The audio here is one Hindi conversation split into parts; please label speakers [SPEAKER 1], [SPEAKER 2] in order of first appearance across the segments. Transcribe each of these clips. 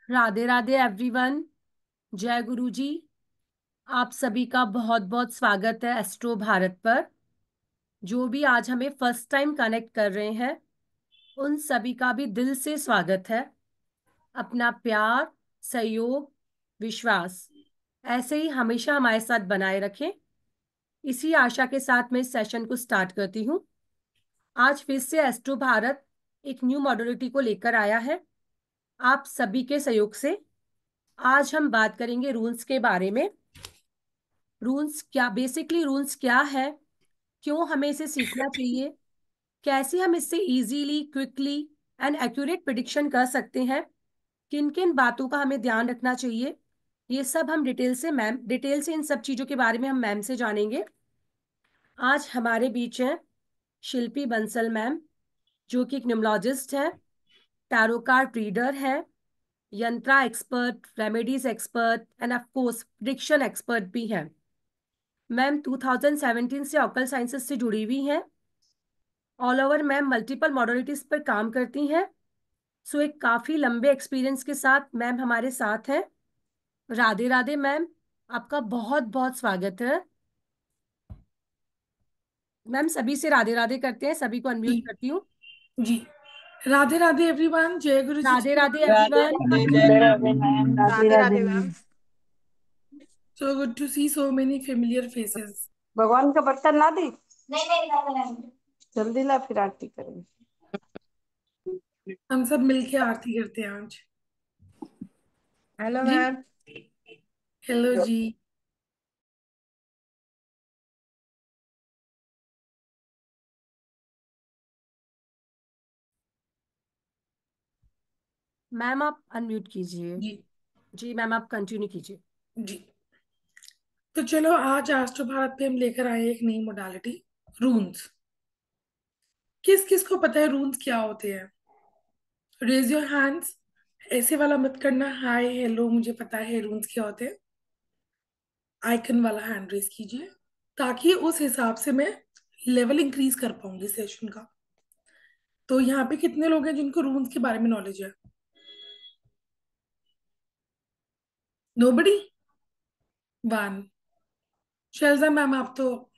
[SPEAKER 1] राधे राधे एवरीवन। जय गुरु जी। आप सभी का बहुत बहुत स्वागत है एस्ट्रो भारत पर। जो भी आज हमें फर्स्ट टाइम कनेक्ट कर रहे हैं उन सभी का भी दिल से स्वागत है। अपना प्यार, सहयोग, विश्वास ऐसे ही हमेशा हमारे साथ बनाए रखें। इसी आशा के साथ मैं इस सेशन को स्टार्ट करती हूँ। आज फिर से एस्ट्रो भारत एक न्यू मॉड्यूलिटी को लेकर आया है आप सभी के सहयोग से। आज हम बात करेंगे रूल्स के बारे में। रूल्स क्या, बेसिकली रूल्स क्या है, क्यों हमें इसे सीखना चाहिए, कैसे हम इससे easily, quickly and accurate prediction कर सकते हैं, किन किन बातों का हमें ध्यान रखना चाहिए, ये सब हम डिटेल से इन सब चीजों के बारे में हम मैम से जानेंगे। आज हमारे बीच हैं शिल्पी बंसल मैम, जो कि एक न्यूमरोलॉजिस्ट है, टैरो कार्ड रीडर है, यंत्रा expert, remedies expert end of course prediction expert भी है। मैम 2017 से ऑकल साइंसेस से जुड़ी हुई हैं। All over ma'am multiple modalities पर काम करती हैं। सो एक काफी लंबे एक्सपीरियंस के साथ मैम हमारे साथ हैं। राधे राधे मैम, आपका बहुत बहुत स्वागत है। मैम सभी से राधे राधे करते हैं, सभी को अनम्यूट
[SPEAKER 2] जी
[SPEAKER 1] करती हूँ।
[SPEAKER 2] जी। राधे राधे एवरीवन, जय गुरु जी
[SPEAKER 1] राधे राधे
[SPEAKER 2] की।
[SPEAKER 3] राधे
[SPEAKER 1] एवरीवन।
[SPEAKER 3] राधे जय Radhe ma'am, Radhe
[SPEAKER 4] Radhe
[SPEAKER 3] Radhe
[SPEAKER 4] Radhe
[SPEAKER 3] ma'am.
[SPEAKER 4] Ma'am.
[SPEAKER 2] So good to see so many familiar faces.
[SPEAKER 3] भगवान का बर्तन ला दी। नहीं नहीं नहीं, जल्दी ला फिर आरती करेंगे।
[SPEAKER 2] हम सब मिलके आरती करते हैं आज।
[SPEAKER 4] हेलो
[SPEAKER 2] जी,
[SPEAKER 4] मैम।
[SPEAKER 2] हेलो जी।
[SPEAKER 1] मैम आप अनम्यूट कीजिए।
[SPEAKER 2] जी
[SPEAKER 1] जी मैम आप कंटिन्यू कीजिए।
[SPEAKER 2] जी। तो चलो, आज आस्ट्रो भारत पे हम लेकर आए एक नई मोडालिटी, रून्स। किस किस को पता है रून्स क्या होते हैं? Raise your hands. ऐसे वाला मत करना, हाय हेलो मुझे पता है रून्स क्या होते हैं। आइकन वाला हैंड रेज कीजिए, ताकि उस हिसाब से मैं लेवल इंक्रीज कर पाऊंगी सेशन का। तो यहाँ पे कितने लोग हैं जिनको रून्स के बारे में नॉलेज है? नोबडी। वन। शैलजा मैम, आप तो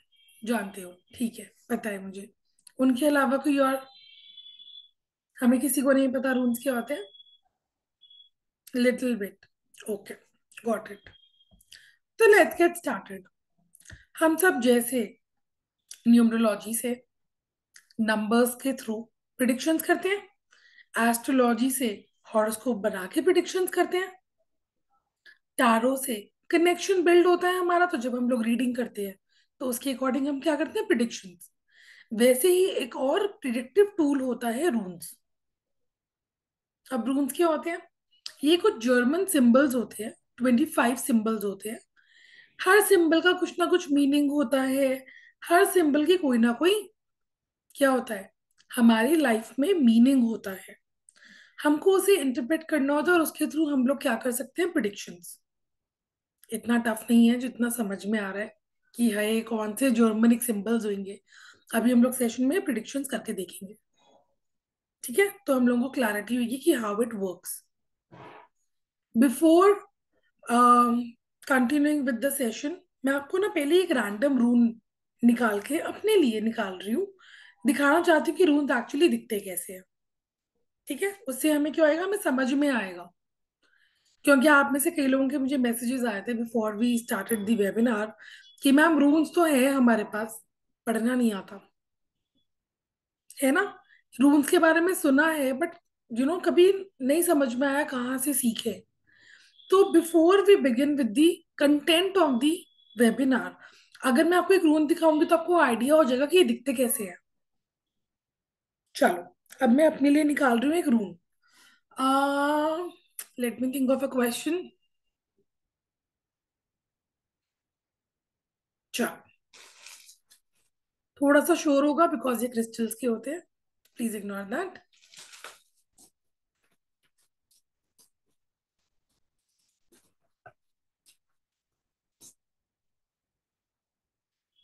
[SPEAKER 2] जानते हो, ठीक है, पता है मुझे। उनके अलावा कोई और? हमें किसी को नहीं पता रून्स क्या होते हैं? Little bit. Okay, got it. तो लेट्स गेट स्टार्टेड। हम सब जैसे न्यूमरोलॉजी से, नंबर्स के थ्रू प्रिडिक्शंस करते हैं, एस्ट्रोलॉजी से हॉरोस्कोप बना के प्रिडिक्शंस करते हैं, टारो से कनेक्शन बिल्ड होता है हमारा, तो जब हम लोग रीडिंग करते हैं तो उसके अकॉर्डिंग हम क्या करते हैं, प्रिडिक्शंस। वैसे ही एक और प्रिडिक्टिव टूल होता है रून्स। अब रून्स क्या होते हैं? ये कुछ जर्मन सिंबल्स होते हैं, 25 सिंबल्स होते हैं। हर सिंबल का कुछ ना कुछ मीनिंग होता है। हर सिंबल की कोई ना कोई क्या होता है, हमारी लाइफ में मीनिंग होता है। हमको उसे इंटरप्रेट करना होता है और उसके थ्रू हम लोग क्या कर सकते हैं, प्रिडिक्शंस। इतना टफ नहीं है जितना समझ में आ रहा है कि है कौन से जर्मनिक सिंबल्स होंगे। अभी हम लोग सेशन में प्रिडिक्शंस करके देखेंगे, ठीक है? तो हम लोगों को क्लैरिटी होगी कि how it works. Before continuing with the session, मैं आपको ना पहले एक रैंडम रून निकाल के अपने लिए निकाल रही हूँ, दिखाना चाहती हूँ कि रून्स एक्चुअली दिखते कैसे हैं। ठीक है, उससे हमें क्या होएगा, हमें समझ में आएगा। क्योंकि आप में से कई लोगों के मुझे मैसेजेस आए थे before we started the webinar कि मैम रून्स तो है हमारे पास, पढ़ना नहीं आता, है ना? रून्स के बारे में सुना है बट कभी नहीं समझ में आया कहाँ से सीखे। तो before we begin with the content of the webinar, अगर मैं आपको एक रून दिखाऊंगी तो आपको आइडिया हो जाएगा कि ये दिखते कैसे हैं। चलो, अब मैं अपने लिए निकाल रही हूँ एक rune. Let me think of a question. चलो, थोड़ा सा शोर होगा बिकॉज ये क्रिस्टल्स के होते हैं, प्लीज इग्नोर दैट।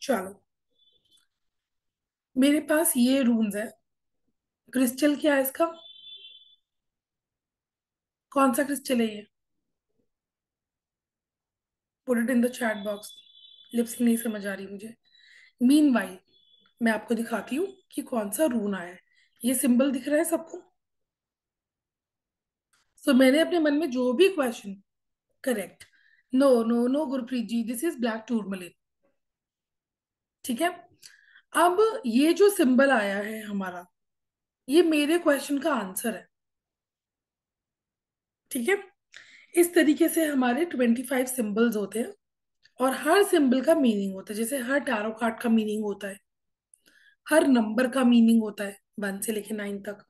[SPEAKER 2] चलो, मेरे पास ये रून्स है। क्रिस्टल क्या है इसका? कौन सा क्रिस्टल है ये? Put it in the chat box. Lips नहीं समझ आ रही मुझे। मीनवाइल मैं आपको दिखाती हूँ कि कौन सा रून आया है। ये सिंबल दिख रहा है सबको? सो मैंने अपने मन में जो भी question, correct, no no no Gurpreet ji, this is black tourmaline. ठीक है। अब ये जो सिंबल आया है हमारा, ये मेरे क्वेश्चन का आंसर है। ठीक है। इस तरीके से हमारे 25 सिंबल्स होते हैं और हर सिंबल का मीनिंग होता है। जैसे हर टैरो कार्ड का मीनिंग होता है, हर नंबर का मीनिंग होता है 1 से लेके 9 तक।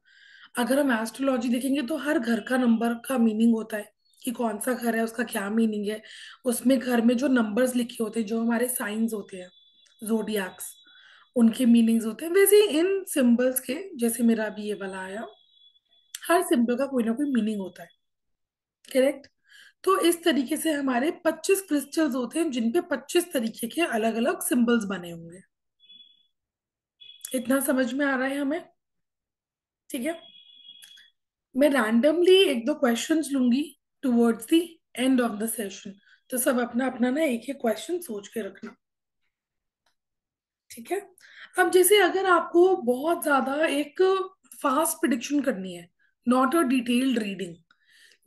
[SPEAKER 2] अगर हम एस्ट्रोलॉजी देखेंगे तो हर घर का नंबर का मीनिंग होता है कि कौन सा घर है, उसका क्या मीनिंग है। उसमें घर में जो नंबर्स लिखे होते हैं, जो हमारे साइंस होते हैं, जोडियाक्स, उनके मीनिंग्स होते हैं। वैसे ही इन सिंबल्स के, जैसे मेरा अभी ये वाला आया, हर सिंबल का कोई ना कोई मीनिंग होता है। करेक्ट। तो इस तरीके से हमारे 25 क्रिस्टल्स होते हैं जिनपे 25 तरीके के अलग अलग सिंबल्स बने होंगे। इतना समझ में आ रहा है हमें? ठीक है। मैं रैंडमली एक दो क्वेश्चंस लूंगी towards the end of the session. तो सब अपना अपना ना एक एक क्वेश्चन सोच के रखना। ठीक है। अब जैसे अगर आपको बहुत ज्यादा एक फास्ट प्रिडिक्शन करनी है, नॉट अ डिटेल्ड रीडिंग,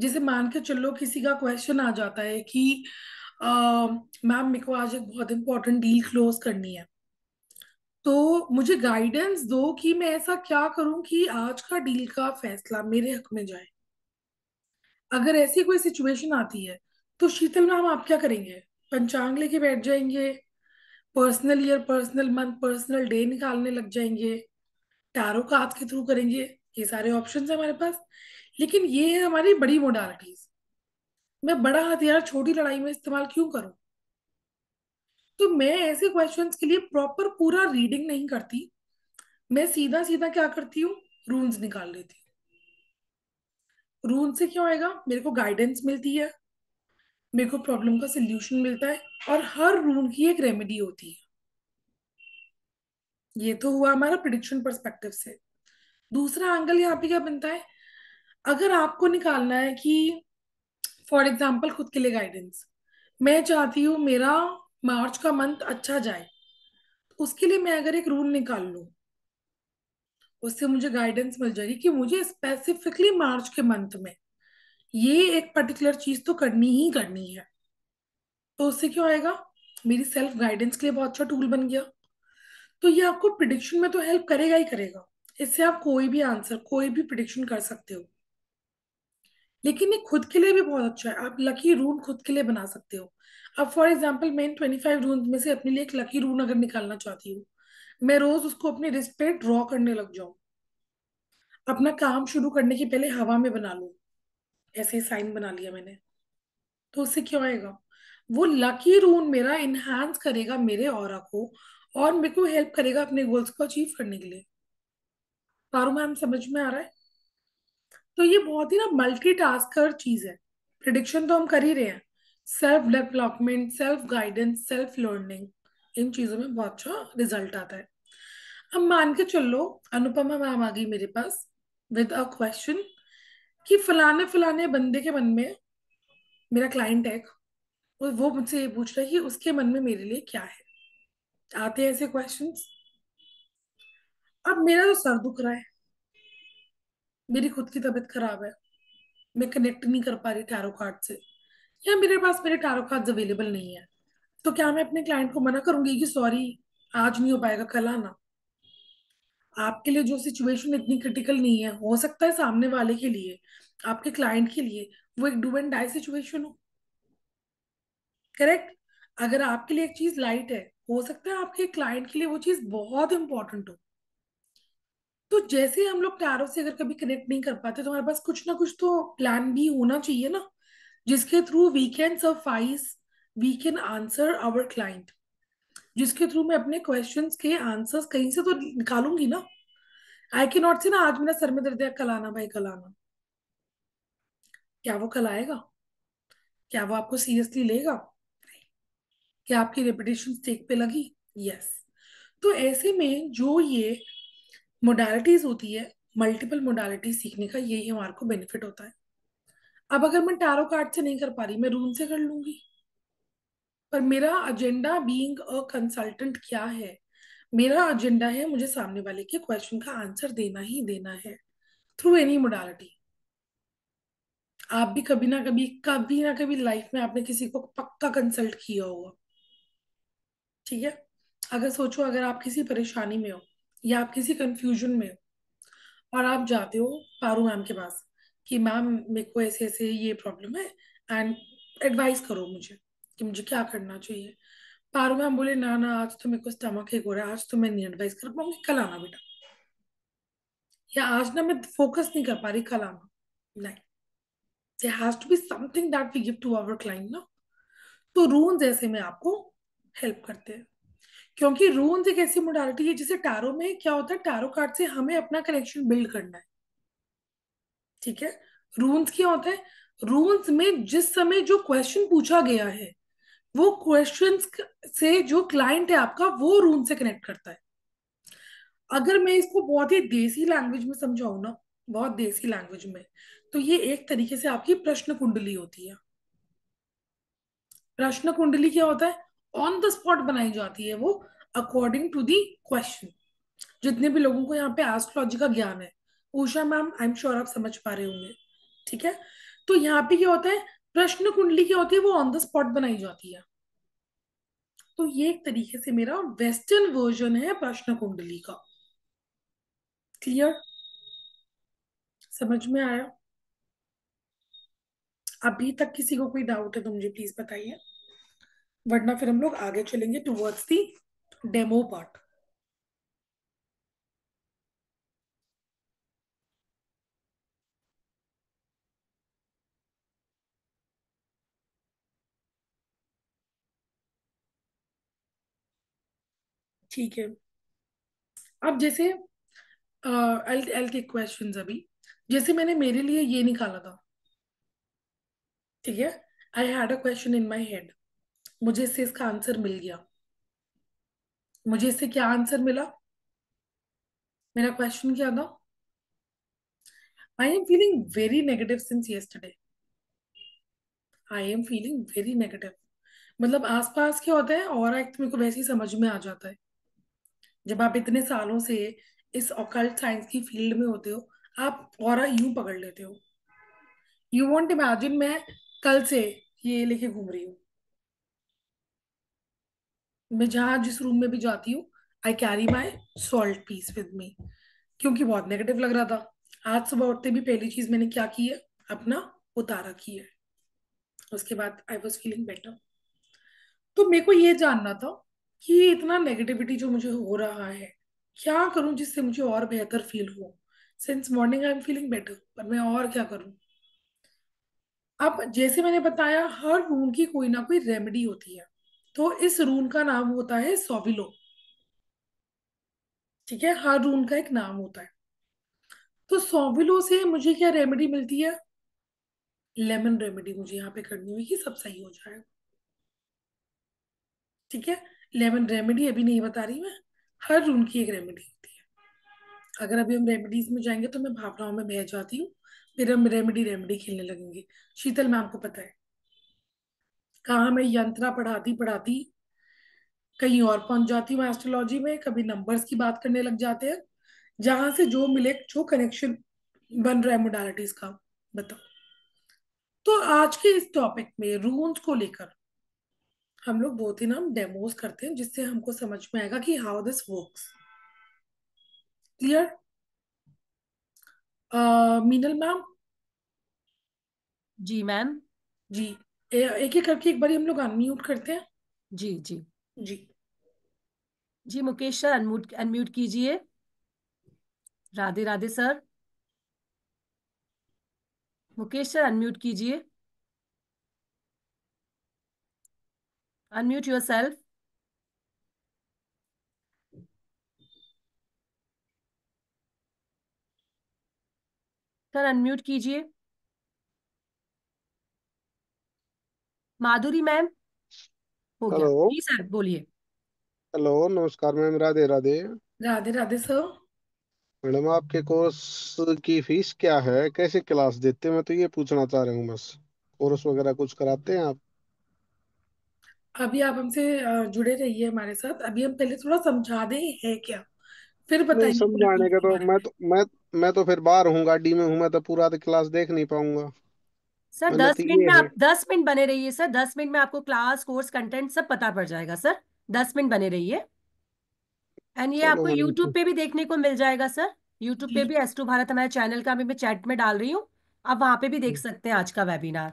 [SPEAKER 2] जैसे मान के चलो किसी का क्वेश्चन आ जाता है कि मैम मेरे को आज एक बहुत इंपॉर्टेंट डील क्लोज करनी है, तो मुझे गाइडेंस दो कि मैं ऐसा क्या करूं कि आज का डील का फैसला मेरे हक में जाए। अगर ऐसी कोई सिचुएशन आती है तो शीतल मैम आप क्या करेंगे? पंचांग लेके बैठ जाएंगे? Personal year, personal month, personal day निकालने लग जाएंगे? टैरो कार्ड्स के थ्रू करेंगे? ये सारे ऑप्शंस है हमारे पास। लेकिन ये है हमारी बड़ी मोडालिटीज। मैं बड़ा हथियार छोटी लड़ाई में इस्तेमाल क्यों करूं? तो मैं ऐसे क्वेश्चंस के लिए प्रॉपर पूरा रीडिंग नहीं करती। मैं सीधा सीधा क्या करती हूँ, रूल्स निकाल लेती हूँ। रूल से क्या होएगा, मेरे को गाइडेंस मिलती है, मेरे को प्रॉब्लम का सोल्यूशन मिलता है, और हर रूल की एक रेमेडी होती है। ये तो हुआ हमारा प्रिडिक्शन पर्सपेक्टिव से। दूसरा एंगल यहाँ पे क्या बनता है, अगर आपको निकालना है कि फॉर एग्जाम्पल खुद के लिए गाइडेंस, मैं चाहती हूँ मेरा मार्च का मंथ अच्छा जाए, तो उसके लिए मैं अगर एक रूल निकाल लूँ, उससे मुझे गाइडेंस मिल जाएगी कि मुझे स्पेसिफिकली मार्च के मंथ में ये एक पर्टिकुलर चीज तो करनी ही करनी है। तो उससे क्या होएगा, मेरी सेल्फ गाइडेंस के लिए बहुत अच्छा टूल बन गया। तो ये आपको प्रिडिक्शन में तो हेल्प करेगा ही करेगा। इससे आप कोई भी आंसर, कोई भी प्रिडिक्शन कर सकते हो। लेकिन ये खुद के लिए भी बहुत अच्छा है। आप लकी रून खुद के लिए बना सकते हो। अब फॉर एग्जाम्पल मैं इन 25 रून में से अपने लिए एक लकी रून अगर निकालना चाहती हूँ, मैं रोज उसको अपने रिस्ट पे ड्रॉ करने लग जाऊं, अपना काम शुरू करने के पहले हवा में बना लूं, ऐसे साइन बना लिया मैंने, तो उससे क्या होएगा, वो लकी रून मेरा इनहांस करेगा मेरे ऑरा को, और मेरे को हेल्प करेगा अपने गोल्स को अचीव करने के लिए। पारो मैम समझ में आ रहा है? तो ये बहुत ही ना मल्टीटास्कर चीज है। प्रिडिक्शन तो हम कर ही रहे हैं, self development, self guidance, self learning, इन चीजों में बहुत अच्छा रिजल्ट आता है। अब मान के चलो अनुपमा मैम आ गई मेरे पास विद अ क्वेश्चन कि फलाने फलाने बंदे के मन में, मेरा क्लाइंट है, वो मुझसे ये पूछ रहा है कि उसके मन में मेरे लिए क्या है। आते हैं ऐसे क्वेश्चंस। अब मेरा तो सर दुख रहा है, मेरी खुद की तबीयत खराब है, मैं कनेक्ट नहीं कर पा रही टैरो कार्ड से, या मेरे पास मेरे टैरो कार्ड्स अवेलेबल नहीं है, तो क्या मैं अपने क्लाइंट को मना करूंगी कि सॉरी आज नहीं हो पाएगा, कल आना? आपके लिए जो सिचुएशन इतनी क्रिटिकल नहीं है, हो सकता है सामने वाले के लिए, आपके क्लाइंट के लिए वो एक डू एंड डाई सिचुएशन हो। करेक्ट। अगर आपके लिए एक चीज लाइट है, हो सकता है आपके क्लाइंट के लिए वो चीज बहुत इंपॉर्टेंट हो। तो जैसे हम लोग टैरो से अगर कभी कनेक्ट नहीं कर पाते, तो हमारे पास कुछ ना कुछ तो प्लान भी होना चाहिए ना, जिसके through we can suffice, we can answer our client, जिसके थ्रू मैं अपने क्वेश्चंस के आंसर्स कहीं से तो निकालूंगी ना। आई के नॉट से ना आज मेरा सर में दर्द है, कल आना भाई कल आना। क्या वो कल आएगा? क्या वो आपको सीरियसली लेगा? क्या आपकी रेपुटेशन स्टेक पे लगी? यस। तो ऐसे में जो ये मोडालिटीज होती है, मल्टीपल मोडालिटीज सीखने का, यही हमारे को बेनिफिट होता है। अब अगर मैं टैरो कार्ड से नहीं कर पा रही, मैं रून से कर लूंगी। पर मेरा एजेंडा बीइंग अ कंसल्टेंट क्या है? मेरा एजेंडा है मुझे सामने वाले के क्वेश्चन का आंसर देना ही देना है, थ्रू एनी मोडालिटी। आप भी कभी ना कभी लाइफ में आपने किसी को पक्का कंसल्ट किया होगा। ठीक है? अगर सोचो, अगर आप किसी परेशानी में हो या आप किसी कंफ्यूजन में हो और आप जाते हो पारू मैम के पास कि मैम मेरे को ऐसे ऐसे ये प्रॉब्लम है एंड एडवाइस करो मुझे कि मुझे क्या करना चाहिए। पारू मैम बोले ना ना, आज तो मेरे को स्टमक एक हो रहा है, आज तो मैं नहीं एडवाइस कर पाऊंगी, कल आना बेटा। या आज ना मैं फोकस नहीं कर पा रही, कल आना। नहीं, there has to be something that we give to our client ना। तो रून्स ऐसे में आपको हेल्प करते हैं, क्योंकि रून्स एक ऐसी मोडालिटी है जिसे टैरो में क्या होता है, टैरो कार्ड से हमें अपना कनेक्शन बिल्ड करना है। ठीक है? रून्स क्या होता है? रून्स में जिस समय जो क्वेश्चन पूछा गया है, वो क्वेश्चंस से जो क्लाइंट है आपका, वो रून से कनेक्ट करता है। अगर मैं इसको बहुत ही देसी लैंग्वेज में समझाऊं ना, बहुत देसी लैंग्वेज में, तो ये एक तरीके से आपकी प्रश्न कुंडली होती है। प्रश्न कुंडली क्या होता है? ऑन द स्पॉट बनाई जाती है वो, अकॉर्डिंग टू दी क्वेश्चन। जितने भी लोगों को यहाँ पे एस्ट्रोलॉजी का ज्ञान है, Usha ma'am I am sure आप समझ पा रहे होंगे। ठीक है? तो यहाँ पे क्या होता है, प्रश्न कुंडली क्या होती है, वो ऑन द स्पॉट बनाई जाती है। तो ये एक तरीके से मेरा वेस्टर्न वर्जन है प्रश्न कुंडली का। क्लियर? समझ में आया? अभी तक किसी को कोई डाउट है तो मुझे प्लीज बताइए, वरना फिर हम लोग आगे चलेंगे टुवर्ड्स दी डेमो पार्ट। ठीक है? अब जैसे आई टेक क्वेश्चंस अभी। जैसे मैंने मेरे लिए ये निकाला था। ठीक है? I had a question in my head, मुझे इससे इसका आंसर मिल गया। मुझे इससे क्या आंसर मिला? मेरा क्वेश्चन क्या था? I am feeling very negative since yesterday। I am feeling very negative. मतलब आसपास क्या होता है, और एक तो मेरे को वैसे ही समझ में आ जाता है। जब आप इतने सालों से इस ऑकल्ट साइंस की फील्ड में होते हो, आप ऑरा यूं पकड़ लेते हो। यू वॉन्ट इमेजिन, मैं कल से ये लेके घूम रही हूँ। मैं जहाँ जिस रूम में भी जाती हूँ, I carry my salt peace with me, क्योंकि बहुत नेगेटिव लग रहा था। आज सुबह उठते भी पहली चीज मैंने क्या की है, अपना उतारा की है। उसके बाद आई वॉज फीलिंग बेटर। तो मेरे को ये जानना था कि इतना नेगेटिविटी जो मुझे हो रहा है, क्या करूं जिससे मुझे और बेहतर फील हो। Since morning I am feeling better, पर मैं और क्या करूं? अब जैसे मैंने बताया, हर रून की कोई ना कोई रेमेडी होती है। तो इस रून का नाम होता है सोविलो। ठीक है? हर रून का एक नाम होता है। तो सोविलो से मुझे क्या रेमेडी मिलती है? लेमन रेमेडी मुझे यहाँ पे करनी होगी, सब सही हो जाएगा। ठीक है? लेमन रेमेडी अभी नहीं बता रही मैं, हर रून की एक रेमेडी होती है। अगर अभी हम रेमेडीज में जाएंगे तो मैं भावनाओं में बह जाती हूँ, फिर हम रेमेडी रेमेडी खेलने लगेंगे। शीतल मैम को पता है कहाँ मैं यंत्रा पढ़ाती पढ़ाती कहीं और पहुंच जाती हूँ एस्ट्रोलॉजी में, कभी नंबर्स की बात करने लग जाते हैं। जहां से जो मिले, जो कनेक्शन बन रहा है मोडालिटीज का, बताओ। तो आज के इस टॉपिक में रून्स को लेकर हम लोग दो तीन हम डेमोज करते हैं, जिससे हमको समझ में आएगा कि how this works. Clear? Meenal ma'am?
[SPEAKER 1] जी मैम।
[SPEAKER 2] जी। एक एक करके एक बार हम लोग अनम्यूट करते हैं।
[SPEAKER 1] जी जी।
[SPEAKER 2] जी।
[SPEAKER 1] जी मुकेश सर, अनम्यूट अनम्यूट कीजिए। Radhe Radhe sir. Mukesh sir unmute कीजिए। Unmute yourself. Sir unmute कीजिए। माधुरी मैम। हो गया
[SPEAKER 5] हेलो।
[SPEAKER 1] जी सर, बोलिए।
[SPEAKER 5] हेलो, नमस्कार ma'am, Radhe Radhe.
[SPEAKER 2] Radhe Radhe sir.
[SPEAKER 5] Madam आपके कोर्स की फीस क्या है, कैसे क्लास देते हैं, मैं तो ये पूछना चाह रहा हूँ बस। कोर्स वगैरह कुछ कराते हैं आप?
[SPEAKER 2] अभी आप हमसे जुड़े रहिए हमारे साथ। अभी हम पहले थोड़ा समझा दें है क्या, फिर
[SPEAKER 5] नहीं
[SPEAKER 2] बताएंगे पूरी
[SPEAKER 5] समझाने
[SPEAKER 2] फीस
[SPEAKER 5] का
[SPEAKER 2] के
[SPEAKER 5] तो
[SPEAKER 2] बारे
[SPEAKER 5] मैं
[SPEAKER 2] में।
[SPEAKER 5] तो मैं तो फिर बाहर हूँ, गाड़ी में हूँ, मैं तो पूरा तो क्लास देख नहीं पाऊंगा।
[SPEAKER 1] सर
[SPEAKER 5] मैंने
[SPEAKER 1] दस
[SPEAKER 5] तो
[SPEAKER 1] मिनट
[SPEAKER 5] ये
[SPEAKER 1] में
[SPEAKER 5] है।
[SPEAKER 1] आप 10 मिनट बने रहिए सर, 10 मिनट में आपको क्लास कोर्स कंटेंट सब पता पड़ जाएगा सर। 10 मिनट बने रहिए। एंड ये
[SPEAKER 5] चलो
[SPEAKER 1] आपको
[SPEAKER 5] मैडम
[SPEAKER 1] यूट्यूब पे भी देखने को मिल जाएगा सर। यूट्यूब पे
[SPEAKER 2] जी।
[SPEAKER 1] भी एस्ट्रो भारत हमारे चैनल का भी मैं चैट में डाल रही हूँ। आप वहां पे भी देख सकते हैं आज का वेबिनार।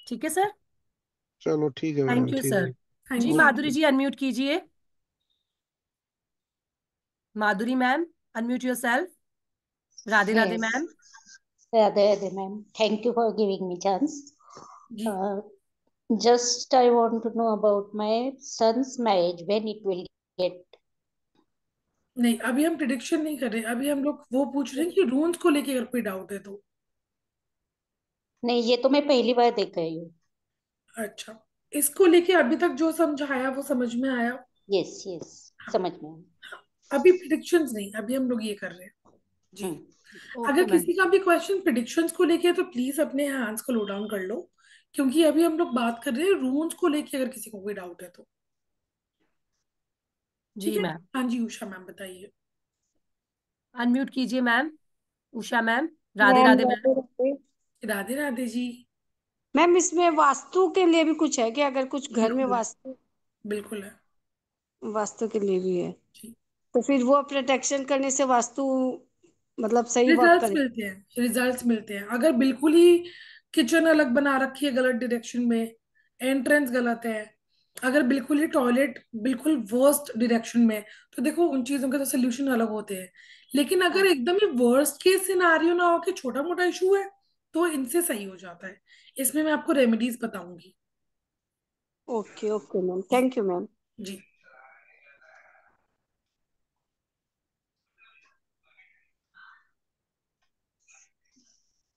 [SPEAKER 1] ठीक है सर।
[SPEAKER 5] चलो ठीक है
[SPEAKER 1] थैंक
[SPEAKER 5] मैडम,
[SPEAKER 1] यू
[SPEAKER 5] ठीक
[SPEAKER 1] सर।
[SPEAKER 5] है।
[SPEAKER 2] थैंक
[SPEAKER 1] जी
[SPEAKER 2] यू।
[SPEAKER 1] माधुरी जी अनम्यूट कीजिए। Madhuri ma'am, unmute yourself. Radhe Radhe
[SPEAKER 6] Yes,
[SPEAKER 1] ma'am.
[SPEAKER 6] Radhe, ma'am. Thank you for giving me chance.
[SPEAKER 2] जी।
[SPEAKER 6] Uh, just I want to know about my son's marriage, when it will get.
[SPEAKER 2] नहीं, अभी हम प्रिडिक्शन नहीं कर रहे, अभी हम लोग वो पूछ रहे हैं कि रूल्स को लेके अगर कोई डाउट है तो।
[SPEAKER 6] नहीं, ये तो मैं पहली बार देख रही हूँ।
[SPEAKER 2] अच्छा, इसको लेके अभी तक जो समझाया वो समझ में आया?
[SPEAKER 6] यस यस,
[SPEAKER 2] हाँ।
[SPEAKER 6] समझ में आया।
[SPEAKER 2] हाँ, अभी प्रिडिक्शंस नहीं, अभी हम लोग ये कर रहे हैं। जी।
[SPEAKER 6] हम्म।
[SPEAKER 2] अगर
[SPEAKER 1] ओके मैम।
[SPEAKER 2] किसी का भी क्वेश्चन प्रिडिक्शंस को लेके है तो प्लीज अपने हैंड्स को लो डाउन कर लो, क्योंकि अभी हम लोग बात कर रहे हैं रूल्स को लेके, अगर किसी को कोई डाउट है तो। ठीक
[SPEAKER 1] जी
[SPEAKER 2] है।
[SPEAKER 1] मैम।
[SPEAKER 2] हाँ जी, उषा मैम बताइए।
[SPEAKER 1] अनम्यूट कीजिए ma'am. Usha ma'am. Radhe
[SPEAKER 3] ma'am
[SPEAKER 1] Radhe ma'am.
[SPEAKER 3] Radhe Radhe.
[SPEAKER 2] Radhe Radhe ji.
[SPEAKER 3] Ma'am इसमें वास्तु के लिए भी कुछ है क्या? अगर कुछ घर में
[SPEAKER 2] बिल्कुल है।
[SPEAKER 3] वास्तु,
[SPEAKER 2] बिल्कुल है।
[SPEAKER 3] वास्तु के लिए भी है
[SPEAKER 2] जी।
[SPEAKER 3] तो फिर वो प्रोटेक्शन करने से वास्तु मतलब सही वर्क
[SPEAKER 2] रिजल्ट्स
[SPEAKER 3] करे?
[SPEAKER 2] मिलते हैं, रिजल्ट्स मिलते हैं। अगर बिल्कुल ही किचन अलग बना रखी है गलत डायरेक्शन में, एंट्रेंस गलत है, अगर बिल्कुल ही टॉयलेट बिल्कुल वर्स्ट डायरेक्शन में, तो देखो उन चीजों के तो सोल्यूशन अलग होते हैं। लेकिन अगर एकदम ही वर्स्ट केस सिनारियो ना हो कि छोटा मोटा इशू है, तो इनसे सही हो जाता है। इसमें मैं आपको रेमेडीज बताऊंगी।
[SPEAKER 3] Okay okay ma'am, thank you ma'am.
[SPEAKER 2] जी।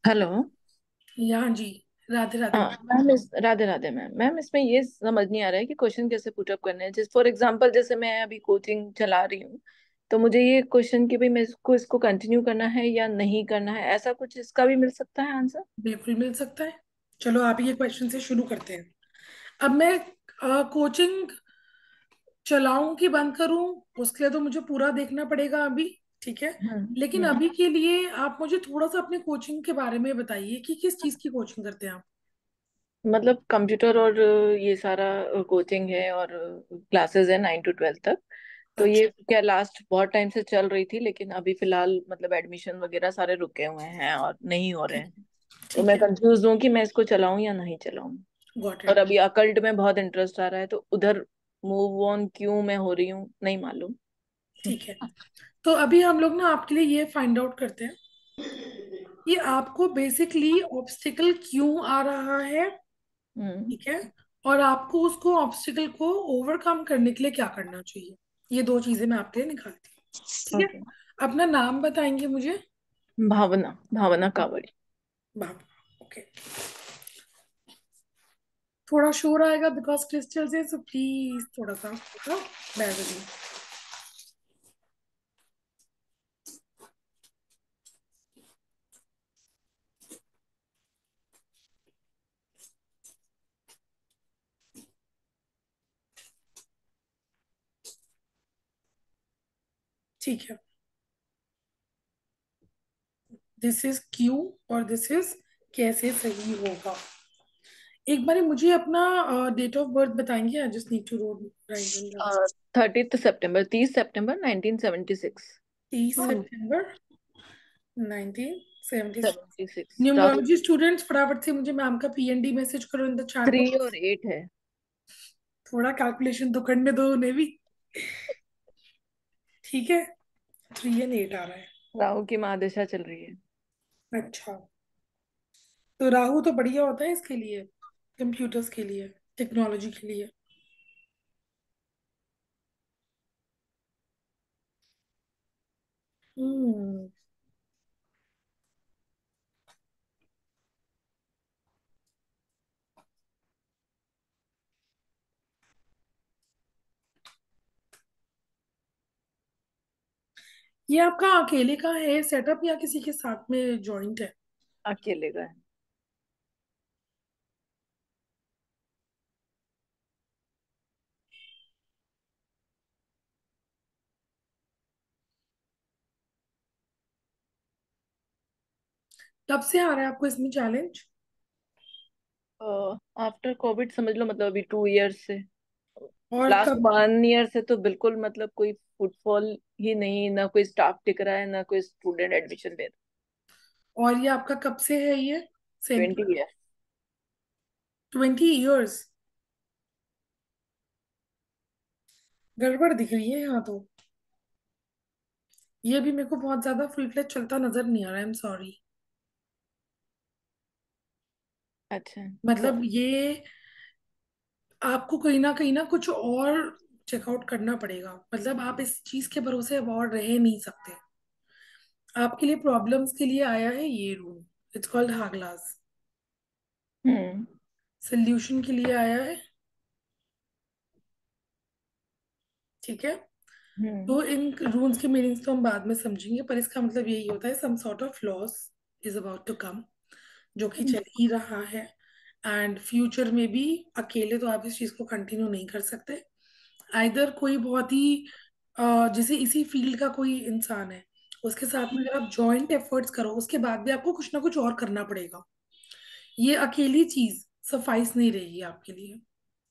[SPEAKER 4] हेलो।
[SPEAKER 2] यहाँ जी। राधे राधे
[SPEAKER 4] हाँ
[SPEAKER 2] मैम।
[SPEAKER 4] मैम, इस राधे राधे मैम। मैम इसमें ये समझ नहीं आ रहा है कि क्वेश्चन कैसे पुटअप करने हैं। जैसे फॉर एग्जांपल, जैसे मैं अभी कोचिंग चला रही हूँ, तो मुझे ये क्वेश्चन कि भाई मैं इसको कंटिन्यू करना है या नहीं करना है, ऐसा कुछ इसका भी मिल सकता है आंसर?
[SPEAKER 2] बिल्कुल मिल सकता है। चलो आप ये क्वेश्चन से शुरू करते हैं। अब मैं कोचिंग चलाऊं कि बंद करूं, उसके लिए तो मुझे पूरा देखना पड़ेगा अभी। ठीक है। लेकिन
[SPEAKER 4] हम्म।
[SPEAKER 2] अभी के लिए आप मुझे थोड़ा सा अपने कोचिंग के बारे में बताइए कि किस चीज की कोचिंग करते हैं आप।
[SPEAKER 4] मतलब कंप्यूटर और ये सारा कोचिंग है और क्लासेस है 9 to 12 तक। तो
[SPEAKER 2] अच्छा।
[SPEAKER 4] ये क्या लास्ट बहुत टाइम से चल रही थी, लेकिन अभी फिलहाल मतलब एडमिशन वगैरह सारे रुके हुए हैं और नहीं हो रहे
[SPEAKER 2] ठीक।
[SPEAKER 4] हैं। तो
[SPEAKER 2] ठीक
[SPEAKER 4] मैं
[SPEAKER 2] है।
[SPEAKER 4] कंफ्यूज हूँ कि मैं इसको चलाऊं या नहीं चलाऊं।
[SPEAKER 2] गॉट
[SPEAKER 4] और
[SPEAKER 2] इट।
[SPEAKER 4] अभी अकल्ट में बहुत इंटरेस्ट आ रहा है, तो उधर मूव ऑन क्यों मैं हो रही हूँ नहीं मालूम।
[SPEAKER 2] ठीक है। तो अभी हम लोग ना आपके लिए ये फाइंड आउट करते हैं कि आपको बेसिकली ऑब्स्टिकल क्यों आ रहा है।
[SPEAKER 4] हम्म।
[SPEAKER 2] ठीक है। और आपको उसको ऑब्स्टिकल को ओवरकम करने के लिए क्या करना चाहिए। ये दो चीजें मैं आपके लिए निकालती हूँ। ठीक है।
[SPEAKER 4] ओके।
[SPEAKER 2] अपना नाम बताएंगे मुझे।
[SPEAKER 4] भावना, भावना कावड़ी।
[SPEAKER 2] बाबा। ओके। थोड़ा शोर आएगा बिकॉज क्रिस्टल से, सो प्लीज थोड़ा सा बेयर विद मी। ठीक है। दिस इज क्यू और दिस इज कैसे सही होगा। एक बार मुझे अपना डेट ऑफ बर्थ बताएंगे। I just need to write down.
[SPEAKER 4] 30 सितंबर, 30 सितंबर 1976।
[SPEAKER 2] 30 सितंबर 1976।
[SPEAKER 4] 76 राहु।
[SPEAKER 2] न्यूमरोलॉजी स्टूडेंट्स फटाफट से मुझे मैम का पीएनडी मैसेज करो इन द चैट
[SPEAKER 4] 3 और
[SPEAKER 2] बॉक्स।
[SPEAKER 4] 8 है।
[SPEAKER 2] थोड़ा कैलकुलेशन तो करने दो उन्हें भी। ठीक है। 3 और 8 आ रहा है।
[SPEAKER 4] राहु की महादशा चल रही है।
[SPEAKER 2] अच्छा। तो राहु तो बढ़िया होता है इसके लिए, कंप्यूटर्स के लिए, टेक्नोलॉजी के लिए। हम्म। ये आपका अकेले का है सेटअप या किसी के साथ में जॉइंट है?
[SPEAKER 4] अकेले का है।
[SPEAKER 2] कब से आ रहा है आपको इसमें चैलेंज?
[SPEAKER 4] आफ्टर कोविड समझ लो, मतलब अभी 2 इयर्स से।
[SPEAKER 2] और
[SPEAKER 4] लास्ट
[SPEAKER 2] कब?
[SPEAKER 4] 1 ईयर से तो बिल्कुल, मतलब कोई फुटफॉल ही नहीं, ना कोई स्टाफ टिक रहा है, ना कोई स्टूडेंट एडमिशन ले रहा
[SPEAKER 2] और ये आपका कब से है ये
[SPEAKER 4] है।
[SPEAKER 2] सेंटर?
[SPEAKER 4] 20 ईयर।
[SPEAKER 2] 20 years? गड़बड़ दिख रही है यहाँ तो। ये भी मेरे को बहुत ज्यादा फुल फ्लेज चलता नजर नहीं आ रहा है, आई एम सॉरी।
[SPEAKER 4] अच्छा।
[SPEAKER 2] मतलब ये आपको कहीं ना कुछ और चेकआउट करना पड़ेगा। मतलब आप इस चीज के भरोसे अब और रह नहीं सकते। आपके लिए प्रॉब्लम्स के लिए आया है ये room. It's called Hagalaz.
[SPEAKER 4] Hmm.
[SPEAKER 2] Solution के लिए आया है। ठीक है।
[SPEAKER 4] हम्म।
[SPEAKER 2] तो इन रूल्स के मीनिंग्स तो हम बाद में समझेंगे, पर इसका मतलब यही होता है some sort of loss is about to come, जो कि चल ही रहा है। एंड फ्यूचर में भी अकेले तो आप इस चीज को कंटिन्यू नहीं कर सकते। आइदर कोई बहुत ही जैसे इसी फील्ड का कोई इंसान है, उसके साथ में अगर आप जॉइंट एफर्ट्स करो, उसके बाद भी आपको कुछ ना कुछ और करना पड़ेगा। ये अकेली चीज सफाइस नहीं रहेगी आपके लिए।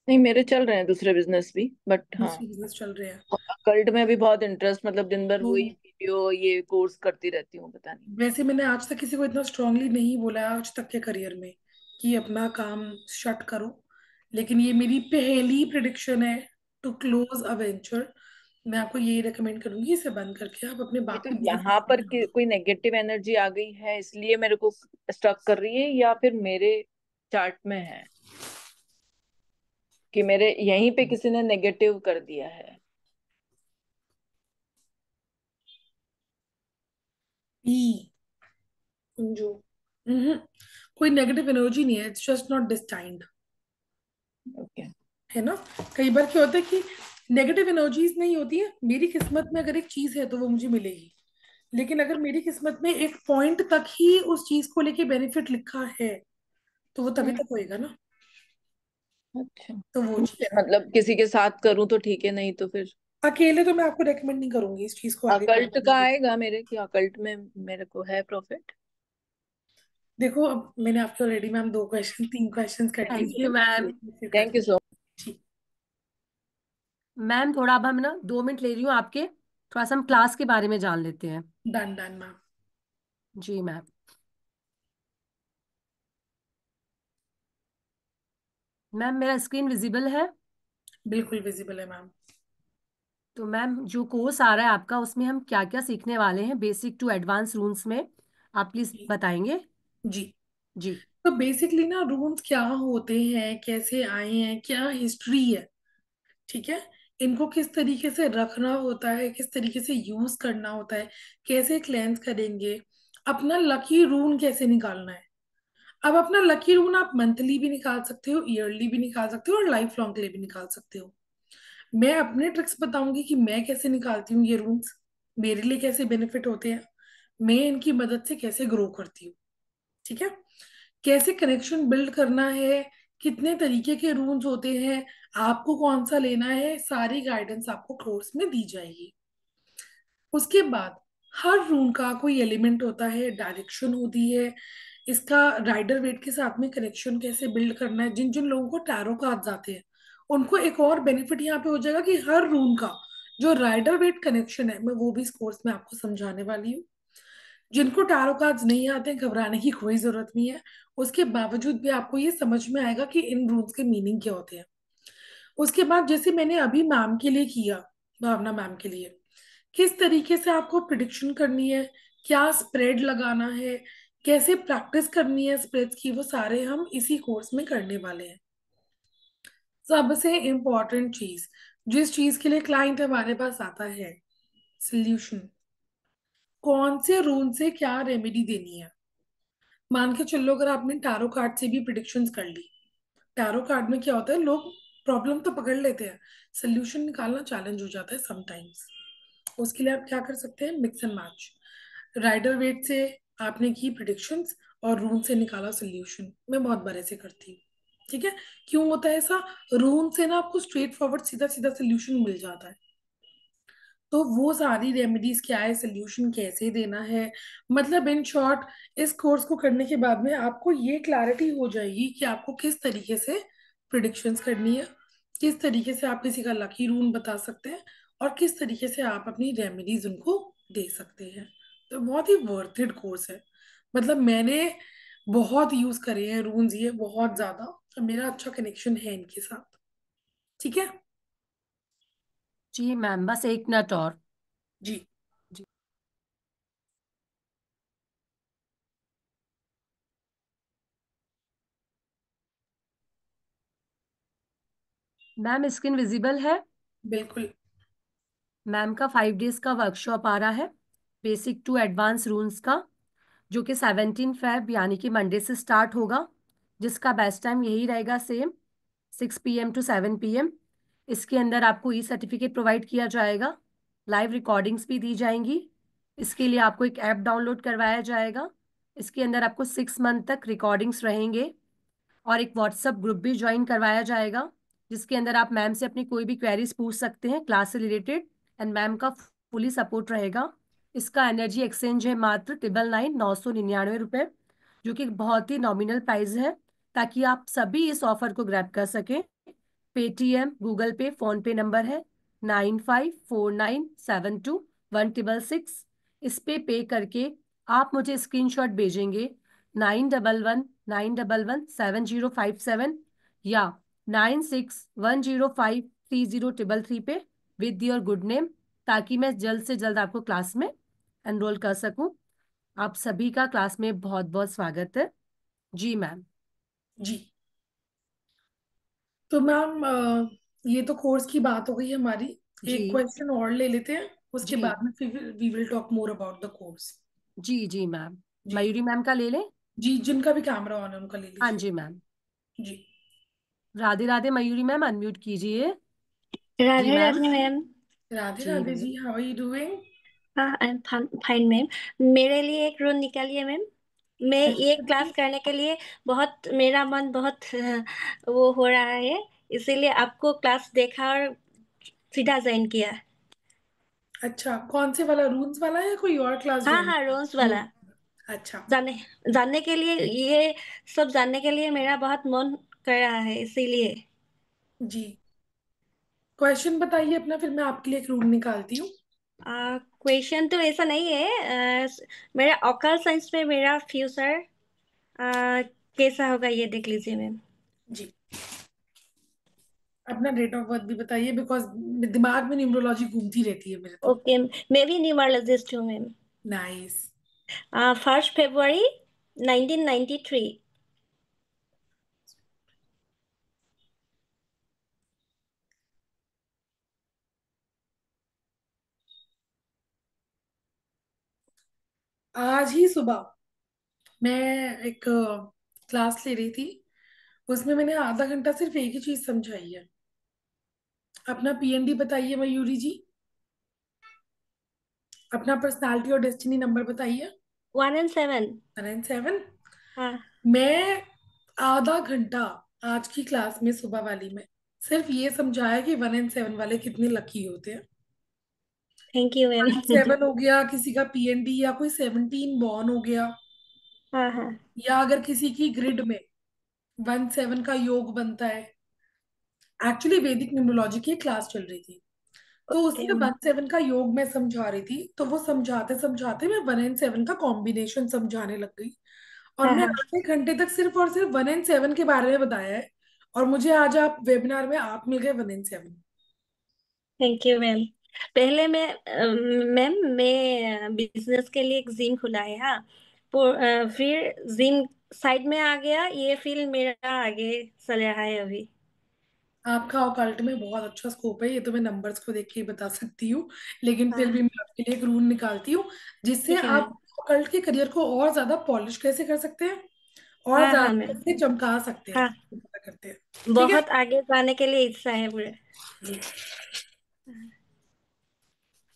[SPEAKER 4] नहीं, मेरे चल रहे हैं दूसरे बिजनेस भी, बट हाँ।
[SPEAKER 2] दूसरी बिजनेस चल रहे हैं।
[SPEAKER 4] कल्ट में भी बहुत इंटरेस्ट, मतलब दिन भर
[SPEAKER 2] तो
[SPEAKER 4] वही वीडियो ये कोर्स करती रहती हूँ, पता नहीं।
[SPEAKER 2] वैसे मैंने आज तक किसी को इतना स्ट्रांगली नहीं बोला है आज तक के करियर में कि अपना काम शट करो। लेकिन ये मेरी पहली प्रिडिक्शन है टू क्लोज अ वेंचर। मैं आपको यही रेकमेंड करूंगी, इसे बंद करके आप अपने
[SPEAKER 4] ये तो
[SPEAKER 2] बाकी
[SPEAKER 4] यहाँ
[SPEAKER 2] बिजनेस
[SPEAKER 4] पर
[SPEAKER 2] में।
[SPEAKER 4] कोई नेगेटिव एनर्जी आ गई है इसलिए मेरे को स्टक कर रही है, या फिर मेरे चार्ट में है कि मेरे यहीं पे किसी ने नेगेटिव कर दिया है।
[SPEAKER 2] ई जो हम्म, कोई नेगेटिव एनर्जी नहीं है, it's just not destined.
[SPEAKER 4] Okay.
[SPEAKER 2] है ना। कई बार क्या होता है कि नेगेटिव एनर्जीज नहीं होती है, मेरी किस्मत में अगर एक चीज है तो वो मुझे मिलेगी। लेकिन अगर मेरी किस्मत में एक पॉइंट तक ही उस चीज को लेके बेनिफिट लिखा है, तो वो तभी तक होएगा ना।
[SPEAKER 4] अच्छा।
[SPEAKER 2] तो वो
[SPEAKER 4] ठीक है,
[SPEAKER 2] चीज है।
[SPEAKER 4] मतलब किसी के साथ करूं तो ठीक है, नहीं तो फिर
[SPEAKER 2] अकेले तो मैं आपको रेकमेंड नहीं करूंगी इस चीज को आगे
[SPEAKER 4] अकल्ट
[SPEAKER 2] करने
[SPEAKER 4] का
[SPEAKER 2] के लिए।
[SPEAKER 4] आएगा मेरे, कि अकल्ट में मेरे को है प्रॉफिट।
[SPEAKER 2] देखो अब मैंने आपके ऑलरेडी मैम 2 क्वेश्चन 3 क्वेश्चन कर
[SPEAKER 1] थैंक
[SPEAKER 2] दिए
[SPEAKER 1] यू
[SPEAKER 2] हैं,
[SPEAKER 1] मैम।
[SPEAKER 2] फिर कर
[SPEAKER 4] थैंक यू सो
[SPEAKER 2] ठीक।
[SPEAKER 1] मैम थोड़ा अब हम ना 2 मिनट ले रही हूँ आपके, थोड़ा सा हम क्लास के बारे में जान लेते हैं।
[SPEAKER 2] Done done ma'am.
[SPEAKER 1] जी मैम। मैम मेरा स्क्रीन विजिबल है?
[SPEAKER 2] बिल्कुल विजिबल है मैम।
[SPEAKER 1] तो मैम जो कोर्स आ रहा है आपका, उसमें हम क्या क्या सीखने वाले हैं बेसिक टू एडवांस रूल्स में, आप प्लीज
[SPEAKER 2] जी
[SPEAKER 1] बताएंगे?
[SPEAKER 2] जी।
[SPEAKER 1] जी।
[SPEAKER 2] तो बेसिकली ना रूल्स क्या होते हैं, कैसे आए हैं, क्या हिस्ट्री है। ठीक है। इनको किस तरीके से रखना होता है, किस तरीके से यूज करना होता है, कैसे क्लेंस करेंगे, अपना लकी रून कैसे निकालना है। अब अपना लकी रून आप मंथली भी निकाल सकते हो, ईयरली भी निकाल सकते हो, और लाइफ लॉन्ग के लिए भी निकाल सकते हो। मैं अपने ट्रिक्स बताऊंगी कि मैं कैसे निकालती हूँ ये रून्स, मेरे लिए कैसे बेनिफिट होते हैं, मैं इनकी मदद से कैसे ग्रो करती हूँ। ठीक है। कैसे कनेक्शन बिल्ड करना है, कितने तरीके के रूल्स होते हैं, आपको कौन सा लेना है, सारी गाइडेंस आपको कोर्स में दी जाएगी। उसके बाद हर रूम का कोई एलिमेंट होता है, डायरेक्शन होती है, इसका राइडर वेट के साथ में कनेक्शन कैसे बिल्ड करना है। जिन जिन लोगों को टैरो कार्ड्स आते हैं उनको एक और बेनिफिट यहाँ पे हो जाएगा कि हर रूम का जो राइडर वेट कनेक्शन है, मैं वो भी इस कोर्स में आपको समझाने वाली हूँ। जिनको टैरो कार्ड्स नहीं आते, घबराने की कोई जरूरत नहीं है। उसके बावजूद भी आपको ये समझ में आएगा कि इन रूल्स के मीनिंग क्या होते हैं। उसके बाद जैसे मैंने अभी मैम के लिए किया, भावना मैम के लिए, किस तरीके से आपको प्रिडिक्शन करनी है, क्या स्प्रेड लगाना है, कैसे प्रैक्टिस करनी है स्प्रेड्स की, वो सारे हम इसी कोर्स में करने वाले हैं। सबसे इम्पोर्टेंट चीज, जिस चीज के लिए क्लाइंट हमारे पास आता है, सोल्यूशन। कौन से रूल से क्या रेमेडी देनी है। मान के चलो अगर आपने टैरो कार्ड से भी प्रिडिक्शंस कर ली, टैरो कार्ड में क्या होता है, लोग प्रॉब्लम तो पकड़ लेते हैं, सोल्यूशन निकालना चैलेंज हो जाता है समटाइम्स। उसके लिए आप क्या कर सकते हैं, mix and match. Rider Waite से आपने की प्रिडिक्शंस और रून से निकाला सोल्यूशन। मैं बहुत बार ऐसे करती हूँ। ठीक है, क्यों होता है ऐसा? रून से ना आपको स्ट्रेट फॉरवर्ड सीधा सीधा सोल्यूशन मिल जाता है। तो वो सारी रेमेडीज क्या है, सोल्यूशन कैसे देना है, मतलब इन शॉर्ट इस कोर्स को करने के बाद में आपको ये क्लैरिटी हो जाएगी कि आपको किस तरीके से प्रिडिक्शंस करनी है, किस तरीके से आप किसी का लकी रून बता सकते हैं, और किस तरीके से आप अपनी रेमेडीज उनको दे सकते हैं। तो बहुत ही वर्थ इट कोर्स है। मतलब मैंने बहुत यूज करे हैं रून्स, ये बहुत ज्यादा, तो मेरा अच्छा कनेक्शन है इनके साथ। ठीक है
[SPEAKER 1] जी मैम, बस एक मिनट और।
[SPEAKER 2] जी।
[SPEAKER 1] जी मैम, स्क्रीन विजिबल है?
[SPEAKER 2] बिल्कुल।
[SPEAKER 1] मैम का 5 डेज का वर्कशॉप आ रहा है, बेसिक टू एडवांस रून्स का, जो कि 17 फेब यानी कि मंडे से स्टार्ट होगा, जिसका बेस्ट टाइम यही रहेगा सेम, 6 PM to 7 PM। इसके अंदर आपको ई सर्टिफिकेट प्रोवाइड किया जाएगा, लाइव रिकॉर्डिंग्स भी दी जाएंगी। इसके लिए आपको एक ऐप डाउनलोड करवाया जाएगा। इसके अंदर आपको 6 मंथ तक रिकॉर्डिंग्स रहेंगे, और एक व्हाट्सएप ग्रुप भी ज्वाइन करवाया जाएगा, जिसके अंदर आप मैम से अपनी कोई भी क्वेरीज पूछ सकते हैं क्लास से रिलेटेड, एंड मैम का फुली सपोर्ट रहेगा। इसका एनर्जी एक्सचेंज है मात्र 999 रुपये, जो कि बहुत ही नॉमिनल प्राइस है, ताकि आप सभी इस ऑफर को ग्रैब कर सकें। पेटीएम, गूगल पे, फोन पे नंबर है 9549721666। इस पे करके आप मुझे स्क्रीनशॉट भेजेंगे 9119117057, या 9610530333 पे, विद योर गुड नेम, ताकि मैं जल्द से जल्द आपको क्लास में एनरोल कर सकूं। आप सभी का क्लास में बहुत बहुत स्वागत है। जी मैम।
[SPEAKER 2] जी तो मैम ये तो कोर्स की बात हो गई हमारी। एक
[SPEAKER 1] जी
[SPEAKER 2] क्वेश्चन और ले लेते हैं, उसके
[SPEAKER 1] जी
[SPEAKER 2] बाद में फिर we will talk more about the course.
[SPEAKER 1] जी जी मैम।
[SPEAKER 2] जी।
[SPEAKER 1] मयूरी मैम का ले लें?
[SPEAKER 2] जी, जिनका भी कैमरा ऑन है उनका ले
[SPEAKER 1] हाँ
[SPEAKER 2] लीजिए।
[SPEAKER 1] जी मैम।
[SPEAKER 2] जी।
[SPEAKER 1] राधे राधे मयूरी मैम, अनम्यूट कीजिए। जी
[SPEAKER 7] Radhe
[SPEAKER 1] ma'am.
[SPEAKER 7] Radhe ma'am.
[SPEAKER 2] Radhe
[SPEAKER 1] ji
[SPEAKER 2] Radhe
[SPEAKER 1] ma'am.
[SPEAKER 2] जी, हाउ आर यू डूइंग?
[SPEAKER 7] हाँ, आई एम फाइन मैम। मेरे लिए एक रूम निकालिए मैम। मैं ये क्लास करने के लिए बहुत, मेरा मन बहुत वो हो रहा है, इसीलिए आपको क्लास देखा और सीधा ज्वाइन किया।
[SPEAKER 2] अच्छा, कौन से वाला, रून्स वाला है या कोई और क्लास
[SPEAKER 7] हाँ
[SPEAKER 2] ज्वाइन?
[SPEAKER 7] हाँ, रोन्स वाला।
[SPEAKER 2] अच्छा।
[SPEAKER 7] जानने जानने के लिए, ये सब जानने के लिए मेरा बहुत मन कर रहा है, इसीलिए।
[SPEAKER 2] जी, क्वेश्चन बताइए अपना, फिर मैं आपके लिए एक रूम निकालती हूँ।
[SPEAKER 7] क्वेश्चन तो ऐसा नहीं है। मेरा ऑकल साइंस में मेरा फ्यूचर कैसा होगा, ये देख लीजिए मैम।
[SPEAKER 2] जी, अपना डेट ऑफ बर्थ भी बताइए, बिकॉज दिमाग में न्यूमरोलॉजी घूमती रहती है मेरे तो।
[SPEAKER 7] ओके, मैं भी न्यूमरोलॉजिस्ट हूँ मैम।
[SPEAKER 2] नाइस।
[SPEAKER 7] 1 फरवरी 1993।
[SPEAKER 2] आज ही सुबह मैं एक क्लास ले रही थी, उसमें मैंने आधा घंटा सिर्फ एक ही चीज समझाई है। अपना पीएनडी बताइए मयूरी जी, अपना पर्सनालिटी और डेस्टिनी नंबर बताइए।
[SPEAKER 7] 1 and 7।
[SPEAKER 2] 1 and 7।
[SPEAKER 7] हाँ।
[SPEAKER 2] मैं आधा घंटा आज की क्लास में सुबह वाली में सिर्फ ये समझाया कि 1 and 7 वाले कितने लकी होते हैं।
[SPEAKER 7] Thank you ma'am.
[SPEAKER 2] 7 हो गया किसी का पीएनडी, या कोई 17 बॉर्न हो गया,
[SPEAKER 7] हाँ हाँ।
[SPEAKER 2] या अगर किसी की ग्रिड में 1 7 का योग बनता है। एक्चुअली वैदिक न्यूमरोलॉजी की क्लास चल रही थी, तो
[SPEAKER 7] ओके
[SPEAKER 2] उसमें
[SPEAKER 7] मैम।
[SPEAKER 2] 1 7 का योग मैं समझा रही थी, तो वो समझाते समझाते मैं 1 and 7 का कॉम्बिनेशन समझाने लग गई। और
[SPEAKER 7] हाँ
[SPEAKER 2] मैं
[SPEAKER 7] हाँ।
[SPEAKER 2] आधे घंटे तक सिर्फ और सिर्फ 1 and 7 के बारे में बताया है, और मुझे आज आप वेबिनार में आप मिल गए 1 and 7।
[SPEAKER 7] Thank you ma'am. पहले मैम मैं बिजनेस के लिए एक जिम खुला है। हाँ, फिर जिम साइड में आ गया, ये फील्ड मेरा आगे चल रहा है अभी।
[SPEAKER 2] आपका ऑकल्ट में बहुत अच्छा स्कोप है, ये तो मैं नंबर्स को देख के ही बता सकती हूँ, लेकिन फिर भी
[SPEAKER 7] हाँ,
[SPEAKER 2] मैं आपके लिए एक रूल निकालती हूँ, जिससे
[SPEAKER 7] ठीक है
[SPEAKER 2] आप
[SPEAKER 7] मैम।
[SPEAKER 2] ऑकल्ट के करियर को और ज्यादा पॉलिश कैसे कर सकते हैं, और
[SPEAKER 7] हाँ हाँ
[SPEAKER 2] ज्यादा
[SPEAKER 7] मैम।
[SPEAKER 2] कैसे चमका सकते हैं,
[SPEAKER 7] हाँ,
[SPEAKER 2] पता करते हैं। ठीक है
[SPEAKER 7] बहुत आगे जाने के लिए इच्छा है पूरे।
[SPEAKER 2] जी।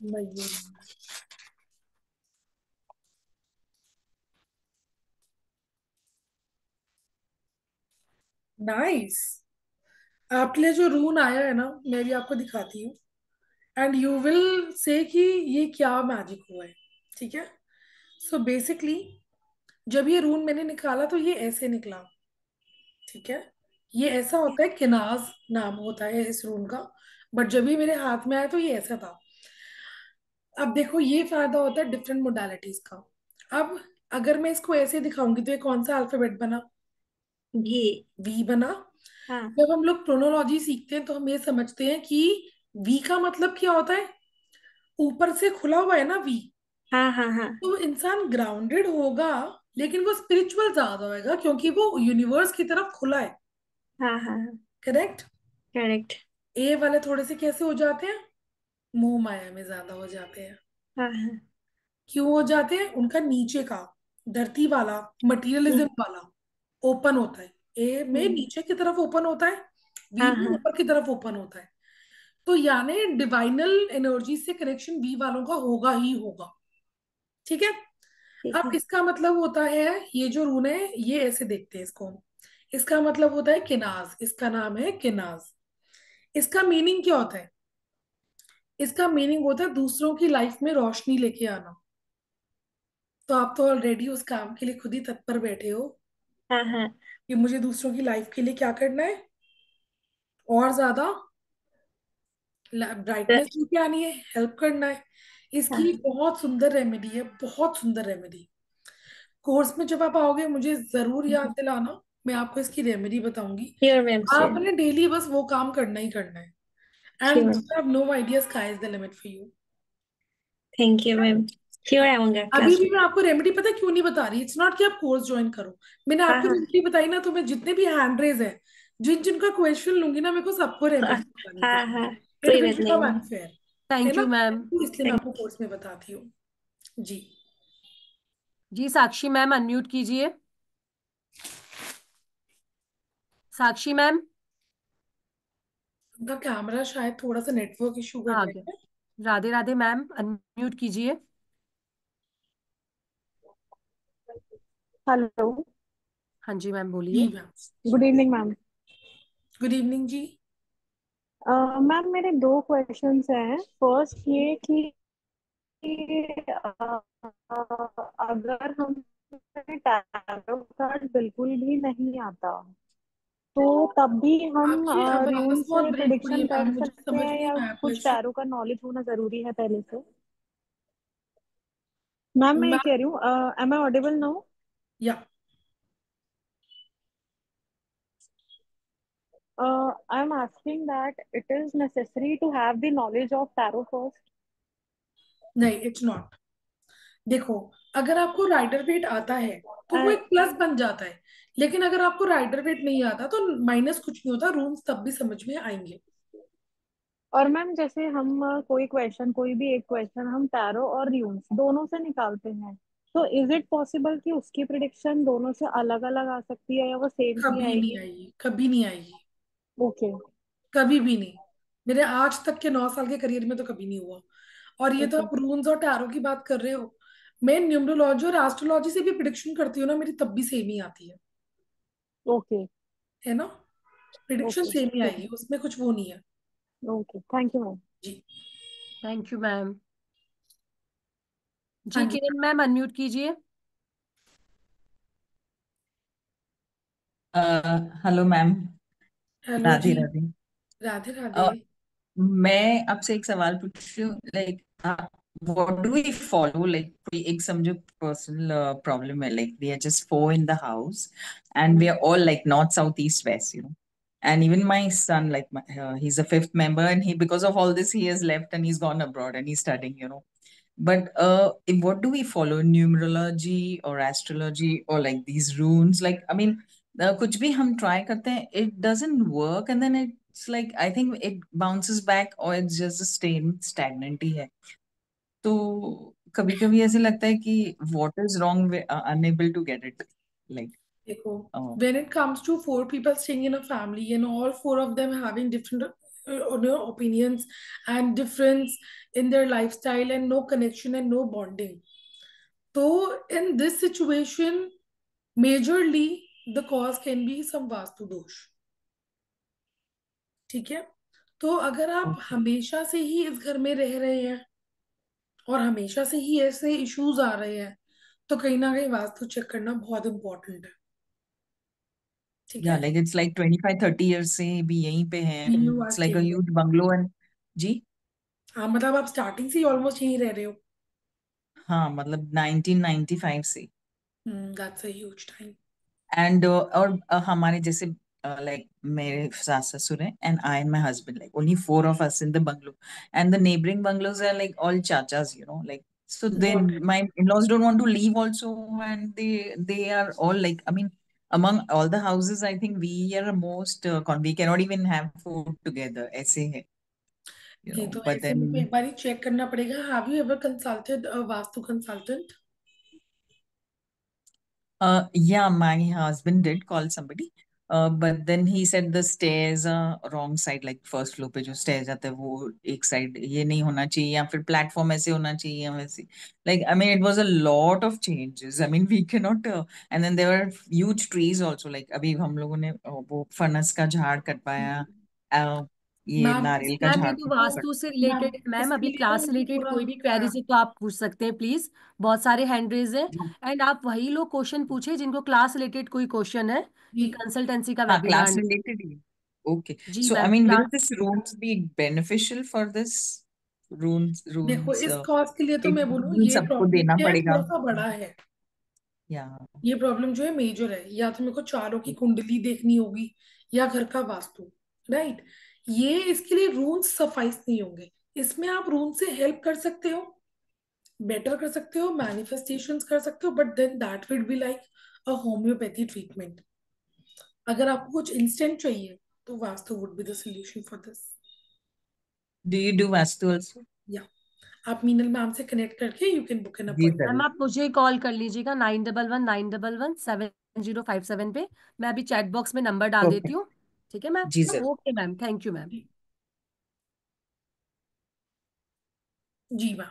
[SPEAKER 2] मयूर। नाइस। आपके लिए जो रून आया है ना, मैं भी आपको दिखाती हूँ, एंड यू विल से कि ये क्या मैजिक हुआ है। ठीक है। सो बेसिकली जब ये रून मैंने निकाला तो ये ऐसे निकला। ठीक है। ये ऐसा होता है, किनाज नाम होता है इस रून का। बट जब ये मेरे हाथ में आया तो ये ऐसा था। अब देखो, ये फायदा होता है डिफरेंट मोडालिटीज का। अब अगर मैं इसको ऐसे दिखाऊंगी तो ये कौन सा अल्फाबेट बना?
[SPEAKER 7] भी।
[SPEAKER 2] वी बना।
[SPEAKER 7] हाँ
[SPEAKER 2] जब हम लोग प्रोनोलॉजी सीखते हैं तो हम ये समझते हैं कि वी का मतलब क्या होता है? ऊपर से खुला हुआ है ना वी।
[SPEAKER 7] हाँ हाँ हाँ
[SPEAKER 2] तो इंसान ग्राउंडेड होगा, लेकिन वो स्पिरिचुअल ज्यादा होएगा क्योंकि वो यूनिवर्स की तरफ खुला है।
[SPEAKER 7] हाँ हाँ।
[SPEAKER 2] करेक्ट।
[SPEAKER 7] करेक्ट।
[SPEAKER 2] ए वाले थोड़े से कैसे हो जाते हैं? मोह माया में ज्यादा हो जाते हैं।
[SPEAKER 7] हाँ हाँ।
[SPEAKER 2] क्यों हो जाते हैं? उनका नीचे का धरती वाला मटेरियलिज्म
[SPEAKER 7] हम्म,
[SPEAKER 2] वाला ओपन होता है। ए में
[SPEAKER 7] हम्म,
[SPEAKER 2] नीचे की तरफ ओपन होता है, बी
[SPEAKER 7] हाँ
[SPEAKER 2] में
[SPEAKER 7] हाँ।
[SPEAKER 2] ऊपर की तरफ ओपन होता है। तो यानी डिवाइनल एनर्जी से कनेक्शन बी वालों का होगा ही होगा। ठीक है।
[SPEAKER 7] ठीक
[SPEAKER 2] अब
[SPEAKER 7] है।
[SPEAKER 2] इसका मतलब होता है, ये जो रून है ये ऐसे देखते हैं इसको हम। इसका मतलब होता है किनाज, इसका नाम है किनाज। इसका मीनिंग क्या होता है? इसका मीनिंग होता है दूसरों की लाइफ में रोशनी लेके आना। तो आप तो ऑलरेडी उस काम के लिए खुद ही तत्पर बैठे हो
[SPEAKER 7] हाँ हाँ।
[SPEAKER 2] कि मुझे दूसरों की लाइफ के लिए क्या करना है, और ज्यादा
[SPEAKER 7] तो-
[SPEAKER 2] ब्राइटनेस लेके आनी है, हेल्प करना है। इसकी
[SPEAKER 7] हाँ।
[SPEAKER 2] बहुत सुंदर रेमेडी है, बहुत सुंदर रेमेडी। कोर्स में जब आप आओगे मुझे जरूर याद दिलाना, मैं आपको इसकी रेमेडी बताऊंगी।
[SPEAKER 7] Sure ma'am, sure.
[SPEAKER 2] आपने डेली बस वो काम करना ही करना है। And
[SPEAKER 7] sure.
[SPEAKER 2] You have no idea, sky is the limit for you.
[SPEAKER 7] Thank you ma'am. Sure आऊंगा
[SPEAKER 2] अभी
[SPEAKER 7] क्लास
[SPEAKER 2] भी
[SPEAKER 7] में।
[SPEAKER 2] मैं आपको रेमेडी पता है क्यों नहीं बता रही? इट्स नॉट कि आप कोर्स ज्वाइन करो। मैंने
[SPEAKER 7] हाँ
[SPEAKER 2] आपको
[SPEAKER 7] हाँ।
[SPEAKER 2] रेमेडी बताई ना, तो मैं जितने भी हैंड रेज है, जिन जिनका क्वेश्चन लूंगी ना, मेरे को सबको
[SPEAKER 7] हाँ
[SPEAKER 2] रेमेडी बतानी
[SPEAKER 7] हाँ
[SPEAKER 2] पड़ेगी।
[SPEAKER 7] हाँ।
[SPEAKER 2] इट
[SPEAKER 7] कोई
[SPEAKER 2] विल
[SPEAKER 7] बात नहीं
[SPEAKER 2] बिकम
[SPEAKER 7] मैम।
[SPEAKER 2] अनफेयर। है
[SPEAKER 1] थैंक
[SPEAKER 2] ना?
[SPEAKER 1] You ma'am.
[SPEAKER 2] इसलिए मैं
[SPEAKER 7] थैंक।
[SPEAKER 2] आपको कोर्स में बताती हूँ। जी।
[SPEAKER 1] जी साक्षी मैम अनम्यूट कीजिए। साक्षी मैम।
[SPEAKER 2] उनका कैमरा शायद थोड़ा सा नेटवर्क इशू कर
[SPEAKER 1] आ
[SPEAKER 2] रहा
[SPEAKER 1] गए।
[SPEAKER 2] है।
[SPEAKER 1] राधे राधे मैम अनम्यूट कीजिए।
[SPEAKER 3] हेलो।
[SPEAKER 1] हाँ जी मैम
[SPEAKER 2] जी
[SPEAKER 1] बोलिए।
[SPEAKER 2] Ma'am.
[SPEAKER 3] Good evening ma'am.
[SPEAKER 2] Good evening जी।
[SPEAKER 3] मैम मेरे दो क्वेश्चंस हैं। फर्स्ट ये कि अगर हमें टैरो कार्ड बिल्कुल भी नहीं आता तो तब भी हम
[SPEAKER 2] आपकी आवाज
[SPEAKER 3] रून
[SPEAKER 2] बहुत
[SPEAKER 3] से
[SPEAKER 2] ब्रेक हो रही है
[SPEAKER 3] प्रिडिक्शन
[SPEAKER 2] मैम,
[SPEAKER 3] कर
[SPEAKER 2] मुझे
[SPEAKER 3] सकते
[SPEAKER 2] समझ
[SPEAKER 3] हैं
[SPEAKER 2] नहीं
[SPEAKER 3] या
[SPEAKER 2] आया
[SPEAKER 3] कुछ
[SPEAKER 2] क्वेश्चन।
[SPEAKER 3] टैरो का नॉलेज होना जरूरी है पहले से? मैम मैं ये
[SPEAKER 2] मैम,
[SPEAKER 3] कह रही हूँ, एम आई ऑडिबल नाउ?
[SPEAKER 2] या
[SPEAKER 3] I am asking that it is necessary to have the knowledge of tarot first?
[SPEAKER 2] नहीं, इट्स नॉट। देखो, अगर आपको राइडर वेट आता है तो वो एक प्लस बन जाता है, लेकिन अगर आपको राइडर वेट नहीं आता तो माइनस कुछ नहीं होता, रूल्स तब भी समझ में आएंगे।
[SPEAKER 3] और मैम जैसे हम कोई क्वेश्चन, कोई भी एक क्वेश्चन हम टैरो और र्यूम्स दोनों से निकालते हैं, तो इज इट पॉसिबल कि उसकी प्रिडिक्शन दोनों से अलग अलग आ सकती है या वो सेम ही
[SPEAKER 2] कभी नहीं
[SPEAKER 3] आएगी?
[SPEAKER 2] आएगी, कभी नहीं आएगी।
[SPEAKER 3] ओके।
[SPEAKER 2] कभी भी नहीं। मेरे आज तक के 9 साल के करियर में तो कभी नहीं हुआ। और ये तो
[SPEAKER 3] ओके।
[SPEAKER 2] आप रून्स और टैरो की बात कर रहे हो, मैं न्यूमरोलॉजी और एस्ट्रोलॉजी से भी प्रिडिक्शन करती हूँ ना, मेरी तब भी सेम ही आती
[SPEAKER 3] ओके।
[SPEAKER 2] है ना? प्रिडिक्शन
[SPEAKER 3] ओके
[SPEAKER 2] सेम ही
[SPEAKER 3] ठीक
[SPEAKER 2] आएगी,
[SPEAKER 3] है।
[SPEAKER 2] उसमें कुछ वो नहीं है।
[SPEAKER 3] Okay, thank you ma'am.
[SPEAKER 2] जी।
[SPEAKER 1] Thank you ma'am.
[SPEAKER 2] हाँ
[SPEAKER 1] जी
[SPEAKER 2] जी।
[SPEAKER 1] किरण मैम अनम्यूट कीजिए।
[SPEAKER 8] Hello ma'am.
[SPEAKER 2] Hello
[SPEAKER 8] Radhe
[SPEAKER 2] ji.
[SPEAKER 8] Radhe.
[SPEAKER 2] Radhe Radhe.
[SPEAKER 8] अ, मैं आपसे एक सवाल पूछ रही हूँ, like what do we follow, like कोई एक समझो पर्सनल प्रॉब्लम है, like we are just four in the house and we are all like north south east west, and even my son, like he's a fifth member, and he, because of all this, he has left and he's gone abroad and he's studying. But what do we follow, numerology or astrology or like these runes? Like, I mean, कुछ भी हम try करते हैं, it doesn't work, and then it's like I think it bounces back or it's just the same stagnant ही है. तो कभी कभी ऐसे लगता है कि what is wrong, we are unable to get it. Like,
[SPEAKER 2] देखो,
[SPEAKER 8] uh,
[SPEAKER 2] when it comes to four people staying in a family and all four of them having different opinions and difference in their lifestyle and no connection and no bonding. So in this situation, majorly the cause can be some vastu दोष. ठीक है, तो अगर आप हमेशा से ही इस घर में रह रहे हैं और हमेशा से ही ऐसे इश्यूज आ रहे हैं, तो कहीं ना कहीं वास्तु चेक करना बहुत इम्पोर्टेंट है. ठीक
[SPEAKER 8] Yeah,
[SPEAKER 2] है,
[SPEAKER 8] like it's like 25-30 years से भी यहीं पे हैं.
[SPEAKER 2] You are
[SPEAKER 8] It's like a
[SPEAKER 2] staying there.
[SPEAKER 8] huge bungalow and जी
[SPEAKER 2] हाँ, मतलब आप स्टार्टिंग से ही ऑलमोस्ट यहीं रह रहे हो.
[SPEAKER 8] हाँ, मतलब 1995 से.
[SPEAKER 2] That's a huge time.
[SPEAKER 8] And और हमारे जैसे like मेरे सास ससुर हैं and I and my husband, like only 4 of us in the bungalow, and the neighboring bungalows are like all chachas, you know, like so they
[SPEAKER 2] Got it.
[SPEAKER 8] my in-laws don't want to leave also, and they are all like, I mean, among all the houses I think we are most we cannot even have food together ऐसे है, you
[SPEAKER 2] नहीं,
[SPEAKER 8] know,
[SPEAKER 2] तो
[SPEAKER 8] but
[SPEAKER 2] ऐसे में तो
[SPEAKER 8] then
[SPEAKER 2] एक बार ही चेक करना पड़ेगा. Have you ever consulted a vastu consultant?
[SPEAKER 8] Yeah, my husband did call somebody, but then he said the stairs are wrong side, like first floor पे जो stairs आते हैं वो एक side ये नहीं होना चाहिए, या फिर platform ऐसे होना चाहिए या वैसे. Like, I mean, it was a lot of changes. I mean, we cannot. And then there were huge trees also. Like अभी हम लोगों ने वो फनस का झाड़ कटवाया, ये
[SPEAKER 2] मैम
[SPEAKER 8] नारियल का
[SPEAKER 1] मैम ये
[SPEAKER 8] झाड़
[SPEAKER 1] तो
[SPEAKER 8] कट.
[SPEAKER 1] वास्तु से
[SPEAKER 2] मैम
[SPEAKER 1] रिलेटेड है मैम.
[SPEAKER 2] इसके
[SPEAKER 1] अभी
[SPEAKER 2] लिए तो
[SPEAKER 1] क्लास से
[SPEAKER 2] मुझे
[SPEAKER 1] रिलेटेड
[SPEAKER 2] थोड़ा
[SPEAKER 1] कोई भी क्वेरीज है तो आप पूछ सकते हैं प्लीज. बहुत सारे हैंड रेज हैं. एंड आप वही लोग क्वेश्चन पूछे जिनको क्लास रिलेटेड कोई क्वेश्चन है
[SPEAKER 2] जी.
[SPEAKER 1] कि कंसल्टेंसी का
[SPEAKER 8] हाँ,
[SPEAKER 1] वेबिनार.
[SPEAKER 8] class related ही. Okay.
[SPEAKER 1] जी
[SPEAKER 8] So, I
[SPEAKER 1] ma'am
[SPEAKER 8] mean, will
[SPEAKER 1] class.
[SPEAKER 8] this runes be beneficial for this?
[SPEAKER 2] देखो,
[SPEAKER 8] Runes,
[SPEAKER 2] इस कॉज के लिए तो मैं बोलूँ
[SPEAKER 8] runes
[SPEAKER 2] ये
[SPEAKER 8] सबको
[SPEAKER 2] प्रॉब्लम
[SPEAKER 8] देना
[SPEAKER 2] क्या है,
[SPEAKER 8] पड़ेगा.
[SPEAKER 2] थोड़ा सा बड़ा है.
[SPEAKER 8] Yeah.
[SPEAKER 2] ये प्रॉब्लम जो है मेजर है. या तो मेरे को चारों की कुंडली देखनी होगी या घर का वास्तु. राइट. ये इसके लिए रूल्स सफाइस नहीं होंगे. इसमें आप रूल से हेल्प कर सकते हो, बेटर कर सकते हो, मैनिफेस्टेशंस कर सकते हो, but then that will be like a homeopathy treatment. अगर आपको कुछ इंस्टेंट चाहिए तो Vastu would be the solution for this.
[SPEAKER 8] Do you do Vastu also?
[SPEAKER 2] या आप मीनल मैम से कनेक्ट करके यू कैन बुक एन
[SPEAKER 8] जी
[SPEAKER 2] अपॉइंटमेंट.
[SPEAKER 1] मैम
[SPEAKER 8] जरूर.
[SPEAKER 1] आप मुझे कॉल कर लीजिएगा 9111911707 पे. मैं अभी चैट बॉक्स में नंबर डाल देती
[SPEAKER 8] Okay.
[SPEAKER 1] हूँ. ठीक है मैम.
[SPEAKER 8] जी जरूर.
[SPEAKER 1] Okay ma'am, thank you ma'am.
[SPEAKER 2] जी मैम.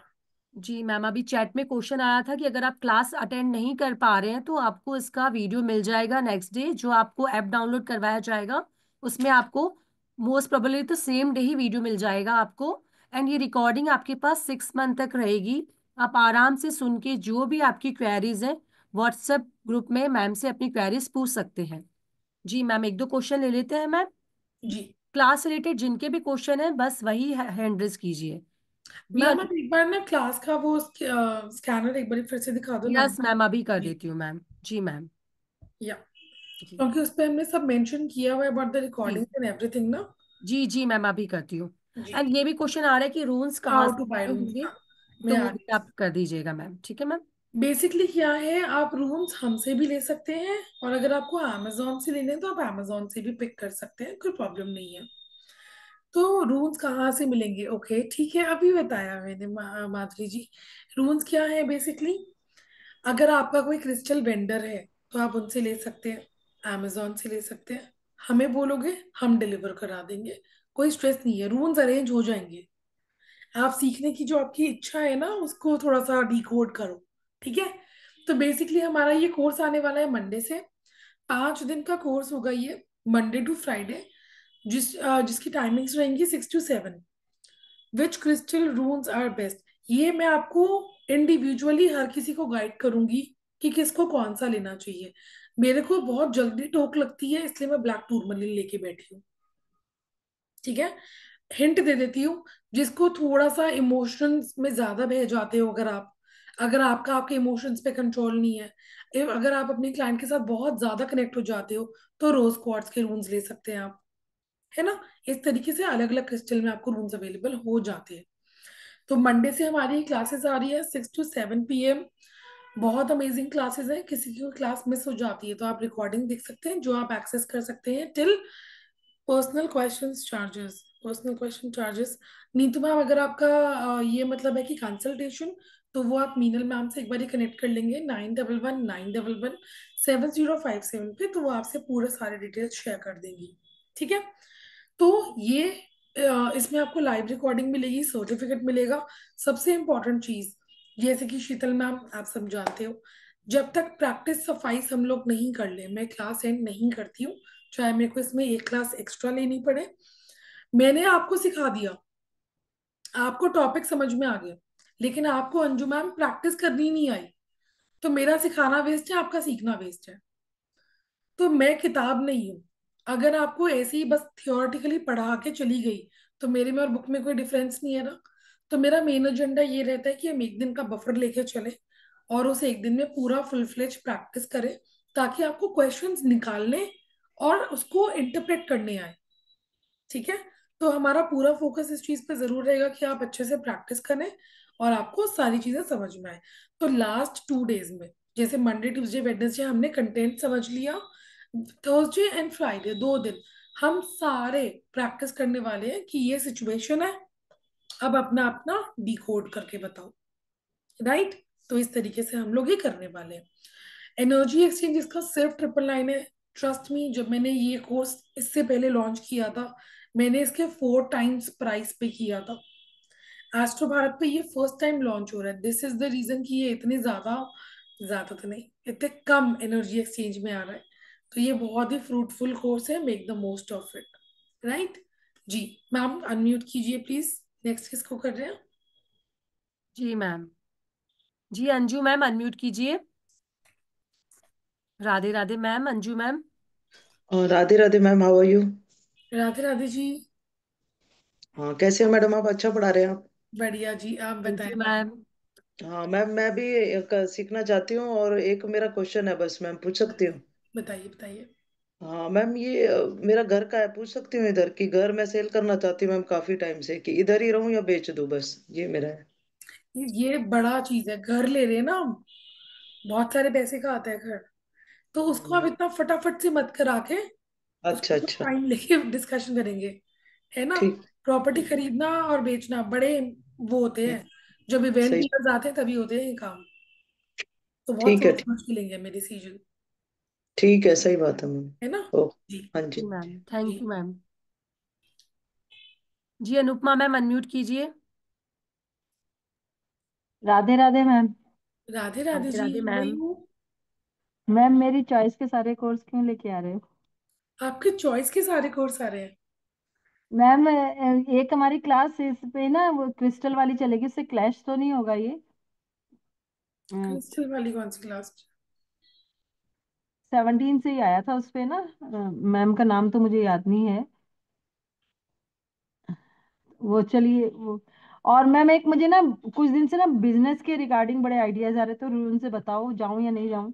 [SPEAKER 1] जी मैम, अभी चैट में क्वेश्चन आया था कि अगर आप क्लास अटेंड नहीं कर पा रहे हैं तो आपको इसका वीडियो मिल जाएगा नेक्स्ट डे, जो आपको ऐप डाउनलोड करवाया जाएगा. उसमें आपको मोस्ट प्रोबेबली तो सेम डे ही वीडियो मिल जाएगा आपको. एंड ये रिकॉर्डिंग आपके पास 6 मंथ तक रहेगी. आप आराम से सुन के जो भी आपकी क्वेरीज हैं व्हाट्सएप ग्रुप में मैम से अपनी क्वेरीज पूछ सकते हैं. जी मैम, एक दो क्वेश्चन ले लेते हैं मैम.
[SPEAKER 2] जी
[SPEAKER 1] क्लास रिलेटेड जिनके भी क्वेश्चन है बस वही हैंड रेज कीजिए. वी
[SPEAKER 2] मैम, आप एक बार ना क्लास का वो स्कैनर एक बार फिर से दिखा दो ना.
[SPEAKER 1] यस मैम, अभी कर
[SPEAKER 2] जी.
[SPEAKER 1] देती हूँ मैम. जी मैम.
[SPEAKER 2] या
[SPEAKER 1] जी
[SPEAKER 2] क्योंकि उस पे हमने सब मेंशन किया हुआ है अबाउट द
[SPEAKER 1] जी
[SPEAKER 2] रिकॉर्डिंग एंड एवरीथिंग ना.
[SPEAKER 1] जी जी मैम, अभी करती हूँ.
[SPEAKER 2] जी.
[SPEAKER 1] एंड ये भी क्वेश्चन आ रहा है कि रूम्स कहाँ
[SPEAKER 2] हाउ टू
[SPEAKER 1] से
[SPEAKER 2] बाय
[SPEAKER 1] buy
[SPEAKER 2] रूम्स.
[SPEAKER 1] होंगे,
[SPEAKER 2] हाँ, मैं
[SPEAKER 1] तो
[SPEAKER 2] आ
[SPEAKER 1] वो
[SPEAKER 2] रही
[SPEAKER 1] भी आप कर दीजिएगा मैम. ठीक है मैम.
[SPEAKER 2] बेसिकली क्या है, आप रूम्स हमसे भी ले सकते हैं और अगर आपको अमेजोन से लेने हैं तो आप अमेजोन से भी पिक कर सकते हैं, कोई प्रॉब्लम नहीं है. तो रूम्स कहाँ से मिलेंगे? ओके, ठीक है, अभी बताया मैंने माधुरी जी. रूम्स क्या है बेसिकली, अगर आपका कोई क्रिस्टल वेंडर है तो आप उनसे ले सकते हैं, अमेजोन से ले सकते हैं. हमें बोलोगे हम डिलीवर करा देंगे, कोई स्ट्रेस नहीं है. रूम्स अरेंज हो जाएंगे. आप सीखने की जो आपकी इच्छा है ना उसको थोड़ा सा डिकोड करो. ठीक है. तो बेसिकली हमारा ये कोर्स आने वाला है मंडे से. 5 दिन का कोर्स होगा ये, मंडे टू फ्राइडे. जिसकी टाइमिंग्स रहेंगी 6 to 7. Which crystal runes are best, ये मैं आपको इंडिविजुअली हर किसी को गाइड करूंगी कि किसको कौन सा लेना चाहिए. मेरे को बहुत जल्दी टोक लगती है इसलिए मैं ब्लैक टूरमलिन लेके बैठी हूँ. ठीक है. हिंट दे देती हूँ. जिसको थोड़ा सा इमोशंस में ज्यादा बह जाते हो, अगर आपका आपके इमोशंस पे कंट्रोल नहीं है, अगर आप अपने क्लाइंट के साथ बहुत ज्यादा कनेक्ट हो जाते हो, तो रोज क्वार्ट्ज के रून्स ले सकते हैं आप. है ना. इस तरीके से अलग अलग क्रिस्टल में आपको रूम्स अवेलेबल हो जाते हैं. तो मंडे से हमारी क्लासेस आ रही है 6 to 7 PM. बहुत अमेजिंग क्लासेस हैं. किसी की क्लास मिस हो जाती है तो आप रिकॉर्डिंग देख सकते हैं, जो आप एक्सेस कर सकते हैं till personal question charges. Neetu ma'am, अगर आपका ये मतलब है कि कंसल्टेशन, तो वो आप मीनल मैम से एक बार कनेक्ट कर लेंगे 9119117057 पे, तो वो आपसे पूरे सारे डिटेल्स शेयर कर देंगी. ठीक है. तो ये इसमें आपको लाइव रिकॉर्डिंग मिलेगी, सर्टिफिकेट मिलेगा। सबसे इम्पोर्टेंट चीज, जैसे कि शीतल मैम आप सब जानते हो, जब तक प्रैक्टिस सफाइस हम लोग नहीं कर ले, मैं क्लास एंड नहीं करती हूँ, चाहे मेरे को इसमें एक क्लास एक्स्ट्रा लेनी पड़े। मैंने आपको सिखा दिया, आपको टॉपिक समझ में आ गया, लेकिन आपको अंजू मैम प्रैक्टिस करनी नहीं आई, तो मेरा सिखाना वेस्ट है, आपका सीखना वेस्ट है। तो मैं किताब नहीं हूँ। अगर आपको ऐसे ही बस थियोरेटिकली पढ़ा के चली गई, तो मेरे में और बुक में कोई डिफरेंस नहीं है ना। तो मेरा मेन एजेंडा ये रहता है कि हम एक दिन का बफर लेके चले और उस एक दिन में पूरा फुल फ्लेज प्रैक्टिस करें, ताकि आपको क्वेश्चंस निकालने और उसको इंटरप्रेट करने आए। ठीक है, तो हमारा पूरा फोकस इस चीज पे जरूर रहेगा कि आप अच्छे से प्रैक्टिस करें और आपको सारी चीजें समझ में आए। तो लास्ट 2 डेज में, जैसे मंडे ट्यूसडे वेडनेसडे हमने कंटेंट समझ लिया, थर्सडे एंड फ्राइडे 2 दिन हम सारे प्रैक्टिस करने वाले हैं कि ये सिचुएशन है, अब अपना अपना डिकोड करके बताओ। राइट, तो इस तरीके से हम लोग ये करने वाले हैं। एनर्जी एक्सचेंज इसका सिर्फ 999 है। ट्रस्ट मी, जब मैंने ये कोर्स इससे पहले लॉन्च किया था, मैंने इसके 4 टाइम्स प्राइस पे किया था। एस्ट्रो भारत पे ये फर्स्ट टाइम लॉन्च हो रहा है, दिस इज द रीजन कि ये इतने ज्यादा, ज्यादा तो नहीं, इतने कम एनर्जी एक्सचेंज में आ रहा है। तो ये बहुत ही फ्रूटफुल कोर्स है, make the most of it. Right जी। मैम अनम्यूट कीजिए प्लीज। नेक्स्ट किसको कर रहे हैं?
[SPEAKER 1] जी मैम। जी अंजू मैम अनम्यूट कीजिए। Radhe Radhe ma'am, Anju ma'am.
[SPEAKER 9] Radhe Radhe ma'am, how are you?
[SPEAKER 2] Radhe Radhe ji.
[SPEAKER 9] हाँ, कैसे हो मैडम? आप अच्छा पढ़ा रहे हैं आप?
[SPEAKER 2] बढ़िया जी, आप
[SPEAKER 1] थैंक
[SPEAKER 2] बताएं
[SPEAKER 1] यू
[SPEAKER 2] मैम।
[SPEAKER 1] मैम।
[SPEAKER 9] हाँ मैम, मैं भी सीखना चाहती हूँ और एक मेरा क्वेश्चन है, बस मैम पूछ सकती हूँ?
[SPEAKER 2] बताइए बताइए।
[SPEAKER 9] हाँ मैम, ये मेरा घर का है, पूछ सकती हूँ? इधर की घर मैं सेल करना चाहती हूँ मैम, काफी टाइम से, कि इधर ही रहूँ या बेच दूँ, बस ये मेरा है।
[SPEAKER 2] ये बड़ा चीज है, घर ले रहे हैं ना हम, बहुत सारे पैसे का आता है घर। तो उसको आप
[SPEAKER 9] हम्म,
[SPEAKER 2] इतना फटाफट से मत करा के,
[SPEAKER 9] अच्छा
[SPEAKER 2] उसको
[SPEAKER 9] अच्छा।
[SPEAKER 2] टाइम लेके डिस्कशन करेंगे, है ना।
[SPEAKER 9] ठीक।
[SPEAKER 2] प्रॉपर्टी
[SPEAKER 9] ठीक।
[SPEAKER 2] खरीदना और बेचना बड़े वो होते हैं, जब इवेंट
[SPEAKER 9] सही।
[SPEAKER 2] डीलर्स आते हैं तभी होते हैं ये काम। तो बहुत
[SPEAKER 9] ठीक है,
[SPEAKER 2] सोच
[SPEAKER 9] ठीक।
[SPEAKER 2] समझ के लेंगे हमें डिसीजन,
[SPEAKER 9] ठीक है, सही बात है मैम।
[SPEAKER 2] है ना।
[SPEAKER 9] ओ।
[SPEAKER 2] जी
[SPEAKER 9] हाँ
[SPEAKER 1] जी
[SPEAKER 9] जी।
[SPEAKER 1] मैम,
[SPEAKER 2] जी।
[SPEAKER 1] Thank you ma'am. जी अनुपमा मैम अनम्यूट कीजिए।
[SPEAKER 10] राधे राधे मैम।
[SPEAKER 2] राधे राधे
[SPEAKER 1] राधे
[SPEAKER 2] जी,
[SPEAKER 1] राधे
[SPEAKER 2] वही
[SPEAKER 1] मैम।
[SPEAKER 2] हूँ।
[SPEAKER 10] मैम मेरी चॉइस के सारे कोर्स क्यों लेके आ रहे हो?
[SPEAKER 2] आपके चॉइस के सारे कोर्स आ रहे हैं?
[SPEAKER 10] मैम एक हमारी क्लास इस पे ना वो क्रिस्टल वाली चलेगी, उससे क्लैश तो नहीं होगा ये?
[SPEAKER 2] क्रिस्टल वाली कौन सी क्लास?
[SPEAKER 10] 17 से ही आया था उस पे ना, मैम का नाम तो मुझे याद नहीं है। वो चलिए वो। और मैम एक मुझे ना कुछ दिन से ना बिजनेस के रिगार्डिंग बड़े आइडियाज आ रहे, तो उनसे बताओ जाऊं या नहीं जाऊं,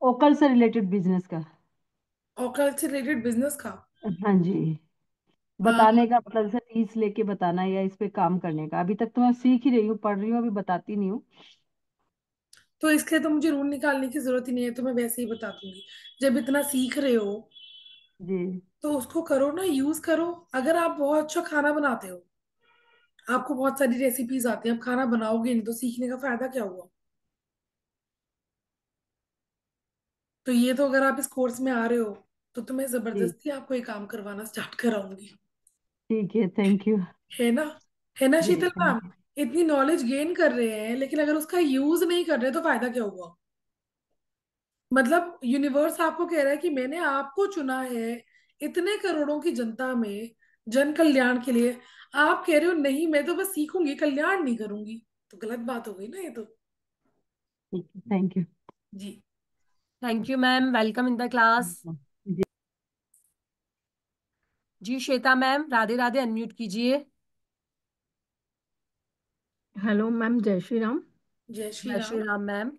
[SPEAKER 10] ओकल से रिलेटेड बिजनेस का।
[SPEAKER 2] ऑकल्ट से रिलेटेड बिजनेस का?
[SPEAKER 10] हाँ जी। बताने का मतलब से फीस लेके बताना या इस पे काम करने का, अभी तक तो मैं सीख ही रही हूँ, पढ़ रही हूँ, अभी बताती नहीं हूँ।
[SPEAKER 2] तो इसके लिए तो मुझे रूल निकालने की जरूरत ही नहीं है, तो मैं वैसे ही बता दूंगी। जब इतना सीख रहे हो
[SPEAKER 10] जी।
[SPEAKER 2] तो उसको करो ना, यूज करो। अगर आप बहुत अच्छा खाना बनाते हो, आपको बहुत सारी रेसिपीज आती हैं, आप खाना बनाओगे नहीं, तो सीखने का फायदा क्या हुआ? तो ये तो अगर आप इस कोर्स में आ रहे हो, तो मैं
[SPEAKER 10] जी।
[SPEAKER 2] जबरदस्ती आपको ये काम करवाना स्टार्ट कराऊंगी,
[SPEAKER 10] ठीक है, थैंक यू।
[SPEAKER 2] है ना। है ना
[SPEAKER 10] जी
[SPEAKER 2] शीतल मैम।
[SPEAKER 10] Thank you.
[SPEAKER 2] इतनी नॉलेज गेन कर रहे हैं, लेकिन अगर उसका यूज नहीं कर रहे तो फायदा क्या हुआ? मतलब यूनिवर्स आपको कह रहा है कि मैंने आपको चुना है इतने करोड़ों की जनता में, जन कल्याण के लिए। आप कह रहे हो नहीं, मैं तो बस सीखूंगी, कल्याण नहीं करूंगी, तो गलत बात हो गई ना ये तो।
[SPEAKER 10] ठीक है, थैंक यू।
[SPEAKER 2] जी।
[SPEAKER 1] Thank you ma'am, welcome in the class.
[SPEAKER 10] जी।
[SPEAKER 1] जी श्वेता मैम, राधे राधे अनम्यूट कीजिए।
[SPEAKER 11] हेलो मैम, जय श्री राम।
[SPEAKER 2] जय श्री
[SPEAKER 1] जय श्री
[SPEAKER 2] राम।
[SPEAKER 1] राम मैम।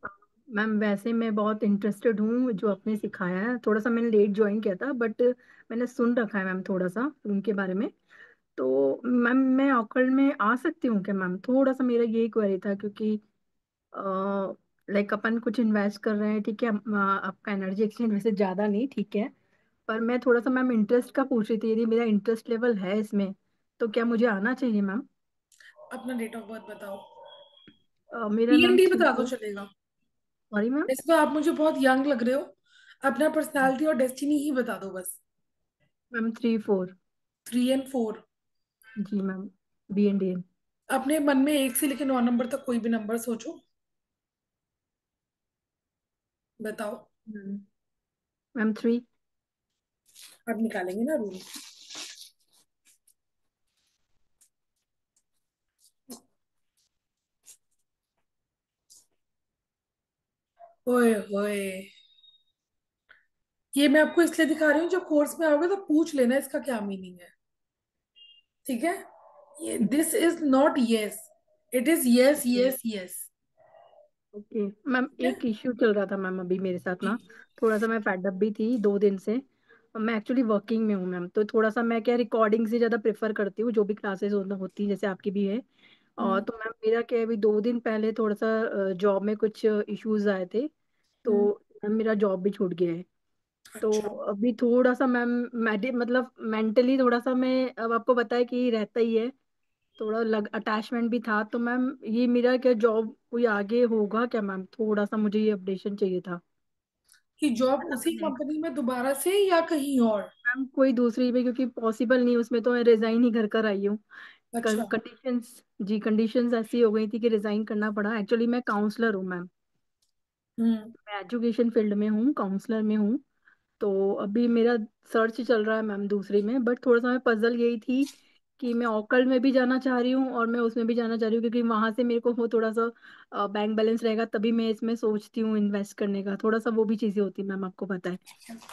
[SPEAKER 11] मैम वैसे मैं बहुत इंटरेस्टेड हूँ जो आपने सिखाया है, थोड़ा सा मैंने लेट ज्वाइन किया था बट मैंने सुन रखा है मैम थोड़ा सा उनके बारे में। तो मैम मैं ऑकल्ट में आ सकती हूँ क्या मैम? थोड़ा सा मेरा यही क्वेरी था, क्योंकि लाइक अपन कुछ इन्वेस्ट कर रहे हैं, ठीक है, आपका एनर्जी एक्सचेंज वैसे ज़्यादा नहीं, ठीक है, पर मैं थोड़ा सा मैम इंटरेस्ट का पूछ रही थी, यदि मेरा इंटरेस्ट लेवल है इसमें तो क्या मुझे आना चाहिए मैम?
[SPEAKER 2] अपना डेट ऑफ बर्थ बताओ।
[SPEAKER 11] मेरा मैम
[SPEAKER 2] पीएनडी
[SPEAKER 11] थ्री
[SPEAKER 2] बता दो
[SPEAKER 11] फोर
[SPEAKER 2] चलेगा।
[SPEAKER 11] Sorry ma'am.
[SPEAKER 2] वैसे तो आप मुझे बहुत यंग लग रहे हो, अपना पर्सनालिटी और डेस्टिनी ही बता दो बस।
[SPEAKER 11] मैम 34।
[SPEAKER 2] 3 और 4।
[SPEAKER 11] जी मैम, BNDN।
[SPEAKER 2] अपने मन में 1 से लेकर 9 नंबर तक कोई भी नंबर सोचो, बताओ।
[SPEAKER 11] मैम 3।
[SPEAKER 2] अब निकालेंगे ना रूल। ओए होए, ये मैं आपको इसलिए दिखा रही हूँ, जब कोर्स में आओगे तो पूछ लेना इसका क्या मीनिंग है, ठीक है। ये this is not yes, it is yes yes yes.
[SPEAKER 11] Okay ma'am,
[SPEAKER 2] ठीक है
[SPEAKER 11] एक इश्यू चल रहा था मैम अभी मेरे साथ ना। थोड़ा सा मैं फेडअप भी थी 2 दिन से। मैं एक्चुअली वर्किंग में हूँ मैम, तो थोड़ा सा मैं क्या रिकॉर्डिंग से ज़्यादा प्रेफर करती हूँ, जो भी क्लासेस होती हैं जैसे आपकी भी है। और
[SPEAKER 2] हम्म
[SPEAKER 11] तो मैम मेरा क्या है, अभी 2 दिन पहले थोड़ा सा जॉब में कुछ इश्यूज आए थे। तो
[SPEAKER 2] हम्म।
[SPEAKER 11] मैम मेरा जॉब भी छूट गया है। तो
[SPEAKER 2] अच्छा,
[SPEAKER 11] अभी थोड़ा सा मैम मतलब मेंटली थोड़ा सा, मैं अब आपको पता है कि रहता ही है, थोड़ा लग अटैचमेंट भी था। तो मैम ये मेरा क्या जॉब कोई आगे होगा क्या मैम? थोड़ा सा मुझे ये अपडेशन चाहिए था।
[SPEAKER 2] कि जॉब
[SPEAKER 11] मतलब
[SPEAKER 2] उसी
[SPEAKER 11] मैं
[SPEAKER 2] कंपनी में दोबारा से या कहीं और?
[SPEAKER 11] मैम कोई दूसरी में, क्योंकि पॉसिबल नहीं उसमें, तो मैं रिजाइन ही घर कर आई हूँ।
[SPEAKER 2] अच्छा।
[SPEAKER 11] कंडीशंस, जी कंडीशंस ऐसी हो गई थी कि रिजाइन करना पड़ा। एक्चुअली मैं काउंसलर हूँ मैम,
[SPEAKER 2] हम्म।
[SPEAKER 11] मैं एजुकेशन फील्ड में हूँ, काउंसलर में हूँ। तो अभी मेरा सर्च चल रहा है मैम दूसरी में, बट थोड़ा सा मैं पजल यही थी कि मैं ऑकल्ट में भी जाना चाह रही हूँ और मैं उसमें भी जाना चाह रही हूँ, क्योंकि वहां से मेरे को वो थोड़ा सा बैंक बैलेंस रहेगा, तभी मैं इसमें सोचती हूँ इन्वेस्ट करने का। थोड़ा सा वो भी चीजें होती है मैम, आपको पता है।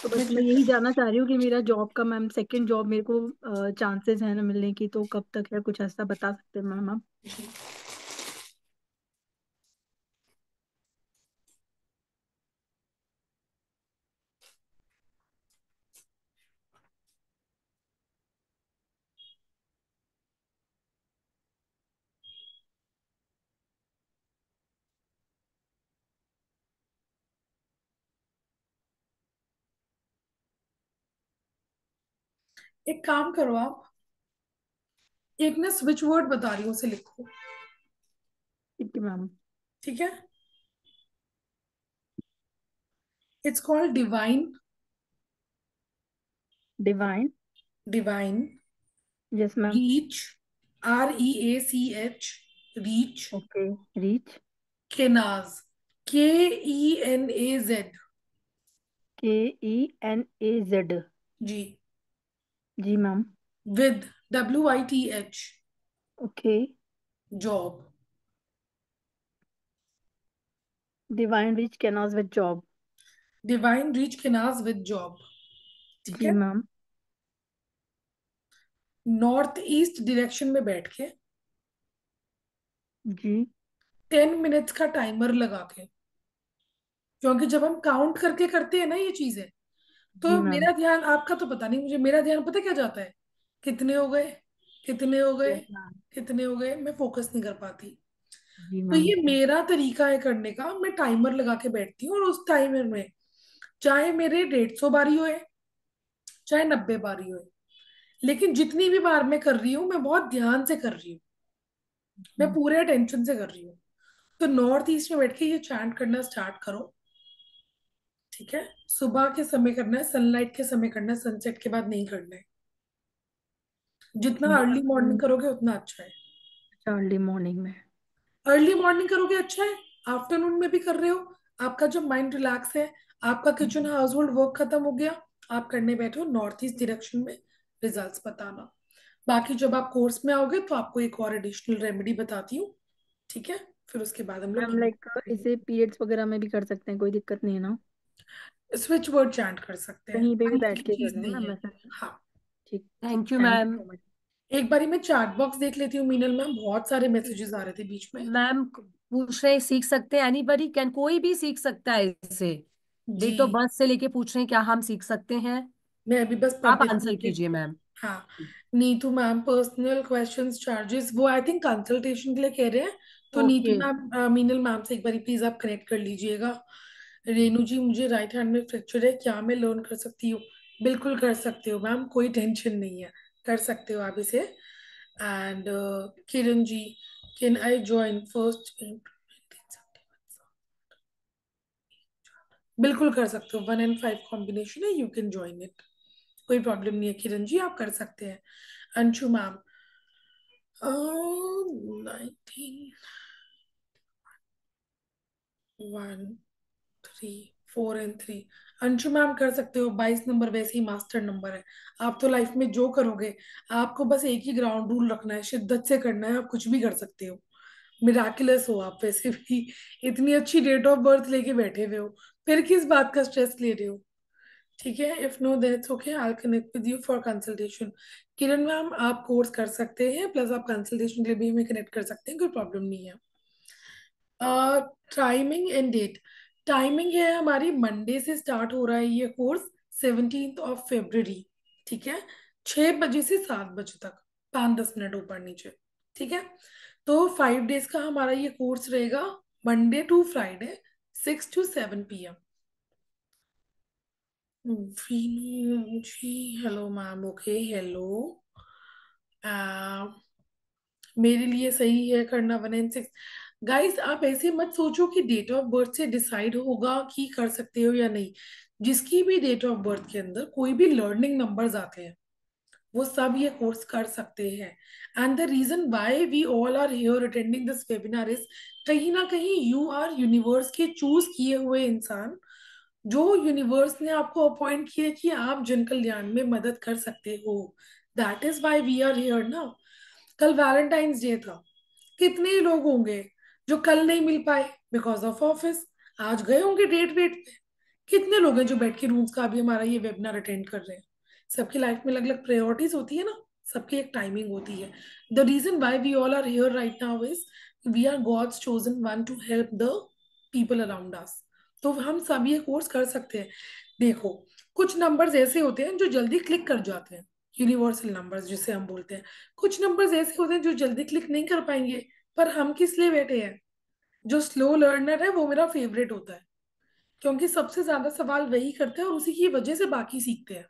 [SPEAKER 11] तो बस
[SPEAKER 2] मैं
[SPEAKER 11] मैं
[SPEAKER 2] चेक
[SPEAKER 11] यही
[SPEAKER 2] कर।
[SPEAKER 11] जानना चाह रही हूँ कि मेरा जॉब का मैम सेकंड जॉब मेरे को चांसेस है ना मिलने की, तो कब तक है, कुछ ऐसा बता सकते हैं मैम आप?
[SPEAKER 2] एक काम करो आप, एक ना स्विच वर्ड बता रही हूँ, उसे लिखो।
[SPEAKER 11] ठीक है मैम।
[SPEAKER 2] ठीक है, it's called divine.
[SPEAKER 11] Divine.
[SPEAKER 2] Divine.
[SPEAKER 11] Yes ma'am.
[SPEAKER 2] Reach, REACH, reach.
[SPEAKER 11] Okay. Reach.
[SPEAKER 2] Kenaz, KENAZ।
[SPEAKER 11] KENAZ।
[SPEAKER 2] जी।
[SPEAKER 11] जी ma'am.
[SPEAKER 2] With, WITH,
[SPEAKER 11] okay.
[SPEAKER 2] Job.
[SPEAKER 11] Divine reach Kenaz with job.
[SPEAKER 2] Divine reach Kenaz with job. ठीक
[SPEAKER 11] जी
[SPEAKER 2] है।
[SPEAKER 11] मैम।
[SPEAKER 2] नॉर्थ ईस्ट डायरेक्शन में बैठ के
[SPEAKER 11] जी
[SPEAKER 2] 10 मिनट्स का टाइमर लगा के, क्योंकि जब हम काउंट करके करते हैं ना ये चीजें,
[SPEAKER 11] जी
[SPEAKER 2] तो
[SPEAKER 11] मैम।
[SPEAKER 2] मेरा ध्यान, आपका तो पता नहीं मुझे, मेरा ध्यान पता क्या जाता है, कितने हो गए, कितने हो गए,
[SPEAKER 11] यस मैम।
[SPEAKER 2] कितने हो गए, मैं फोकस नहीं कर पाती।
[SPEAKER 11] जी
[SPEAKER 2] तो
[SPEAKER 11] मैम।
[SPEAKER 2] ये मेरा तरीका है करने का, मैं टाइमर लगा के बैठती हूँ, और उस टाइमर में चाहे मेरे 150 बारी होए, चाहे 90 बारी होए, लेकिन जितनी भी बार मैं कर रही हूँ, मैं बहुत ध्यान से कर रही हूँ, मैं पूरे अटेंशन से कर रही हूँ। तो नॉर्थ ईस्ट में बैठ के ये चैंट करना स्टार्ट करो। ठीक है, सुबह के समय करना है, सनलाइट के समय करना है, सनसेट के बाद नहीं करना है। जितना
[SPEAKER 11] जी
[SPEAKER 2] अर्ली मॉर्निंग
[SPEAKER 11] मैम।
[SPEAKER 2] करोगे उतना अच्छा है।
[SPEAKER 11] अर्ली मॉर्निंग में।
[SPEAKER 2] अर्ली मॉर्निंग करोगे अच्छा है, आफ्टरनून में भी कर रहे हो, आपका जब माइंड रिलैक्स है, आपका किचन हाउस होल्ड वर्क खत्म हो गया, आप करने बैठे हो नॉर्थ ईस्ट डायरेक्शन में, रिजल्ट्स बताना। बाकी जब आप कोर्स में आओगे तो आपको एक और एडिशनल रेमेडी बताती हूँ, ठीक है। फिर उसके बाद हम लोग
[SPEAKER 11] मैम लाइक इसे पीरियड्स वगैरह में भी कर सकते हैं, कोई दिक्कत नहीं है ना?
[SPEAKER 2] स्विच वर्ड चैंट कर सकते हैं,
[SPEAKER 11] कहीं पे भी
[SPEAKER 2] कोई
[SPEAKER 11] बैठ
[SPEAKER 2] बड़ी
[SPEAKER 11] के कर
[SPEAKER 2] चीज
[SPEAKER 11] लें
[SPEAKER 2] नहीं
[SPEAKER 11] मैम
[SPEAKER 2] है।
[SPEAKER 11] वैसा?
[SPEAKER 2] हाँ।
[SPEAKER 11] ठीक।
[SPEAKER 1] Thank you
[SPEAKER 11] thank you
[SPEAKER 1] ma'am.
[SPEAKER 11] So much.
[SPEAKER 2] एक बारी मैं चैट बॉक्स देख लेती हूँ मीनल मैम, बहुत सारे मैसेजेस आ रहे थे बीच में।
[SPEAKER 1] मैम पूछ रहे सीख सकते हैं, एनीबडी कैन, कोई भी सीख सकता है इसे।
[SPEAKER 2] जी,
[SPEAKER 1] डेट ऑफ बर्थ से लेके पूछ रहे हैं क्या हम सीख सकते हैं।
[SPEAKER 2] मैं अभी बस
[SPEAKER 1] आप
[SPEAKER 2] पब्लिश
[SPEAKER 1] आंसर
[SPEAKER 2] करके।
[SPEAKER 1] कीजिए मैम।
[SPEAKER 2] हाँ। Neetu ma'am, personal questions charges वो आई थिंक कंसल्टेशन के लिए कह रहे हैं, तो Neetu
[SPEAKER 1] okay.
[SPEAKER 2] Ma'am, Meenal ma'am से एक बार प्लीज आप कनेक्ट कर लीजिएगा। रेनू जी, मुझे राइट हैंड में फ्रैक्चर है, क्या मैं लर्न कर सकती हूँ? बिल्कुल कर सकते हो मैम, कोई टेंशन नहीं है, कर सकते हो आप इसे। And Kiran ji, can I join first? बिल्कुल कर सकते हो, 1 and 5 कॉम्बिनेशन है, यू कैन ज्वाइन इट, कोई प्रॉब्लम नहीं है किरण जी, आप कर सकते हैं। Anshu ma'am, 19 1 3 4 and 3। Anshu ma'am कर सकते हो, 22 नंबर वैसे ही मास्टर नंबर है। आप तो लाइफ में जो करोगे, आपको बस एक ही ग्राउंड रूल रखना है, शिद्दत से करना है, आप कुछ भी कर सकते हो। मिराकुलस हो आप वैसे भी, इतनी अच्छी डेट ऑफ बर्थ लेके बैठे हुए हो, फिर किस बात का स्ट्रेस ले रहे हो? ठीक है, if no then it's okay, I connect with you for consultation. Kiran ma'am आप कोर्स कर सकते हैं, प्लस आप कंसल्टेशन के लिए भी हमें कनेक्ट कर सकते हैं, कोई प्रॉब्लम नहीं है। टाइमिंग एंड डेट, टाइमिंग है हमारी मंडे से स्टार्ट हो रहा है ये कोर्स, 17 फरवरी। ठीक है, 6 बजे से 7 बजे तक, 5-10 मिनट ऊपर नीचे। ठीक है, तो 5 डेज का हमारा ये कोर्स रहेगा, Monday to Friday, 6 to 7 PM। Veenu ji hello ma'am, okay hello. मेरे लिए सही है करना 1 and 6। गाइस आप ऐसे मत सोचो कि डेट ऑफ बर्थ से डिसाइड होगा कि कर सकते हो या नहीं। जिसकी भी डेट ऑफ बर्थ के अंदर कोई भी लर्निंग नंबर्स आते हैं, वो सब ये कोर्स कर सकते हैं। And the reason why we all are here attending this webinar is, कहीं ना कहीं यू आर यूनिवर्स के चूज किए हुए इंसान, जो यूनिवर्स ने आपको अपॉइंट किया कि आप जन कल्याण में मदद कर सकते हो। That is why we are here ना। कल वैलेंटाइंस डे था, कितने लोग होंगे जो कल नहीं मिल पाए बिकॉज ऑफ ऑफिस, आज गए होंगे डेट वेट पे। कितने लोग हैं जो बैठ के रूम्स का अभी हमारा ये वेबिनार अटेंड कर रहे हैं। सबकी लाइफ में अलग अलग प्रायोरिटीज होती है ना, सबकी एक टाइमिंग होती है। The reason why we all are here right now is we are God's chosen one to help the people around us. तो हम सब ये कोर्स कर सकते हैं। देखो, कुछ नंबर्स ऐसे होते हैं जो जल्दी क्लिक कर जाते हैं, यूनिवर्सल नंबर्स जिसे हम बोलते हैं। कुछ नंबर्स ऐसे होते हैं जो जल्दी क्लिक नहीं कर पाएंगे, पर हम किस लिए बैठे हैं? जो स्लो लर्नर है वो मेरा फेवरेट होता है, क्योंकि सबसे ज्यादा सवाल वही करते हैं और उसी की वजह से बाकी सीखते हैं।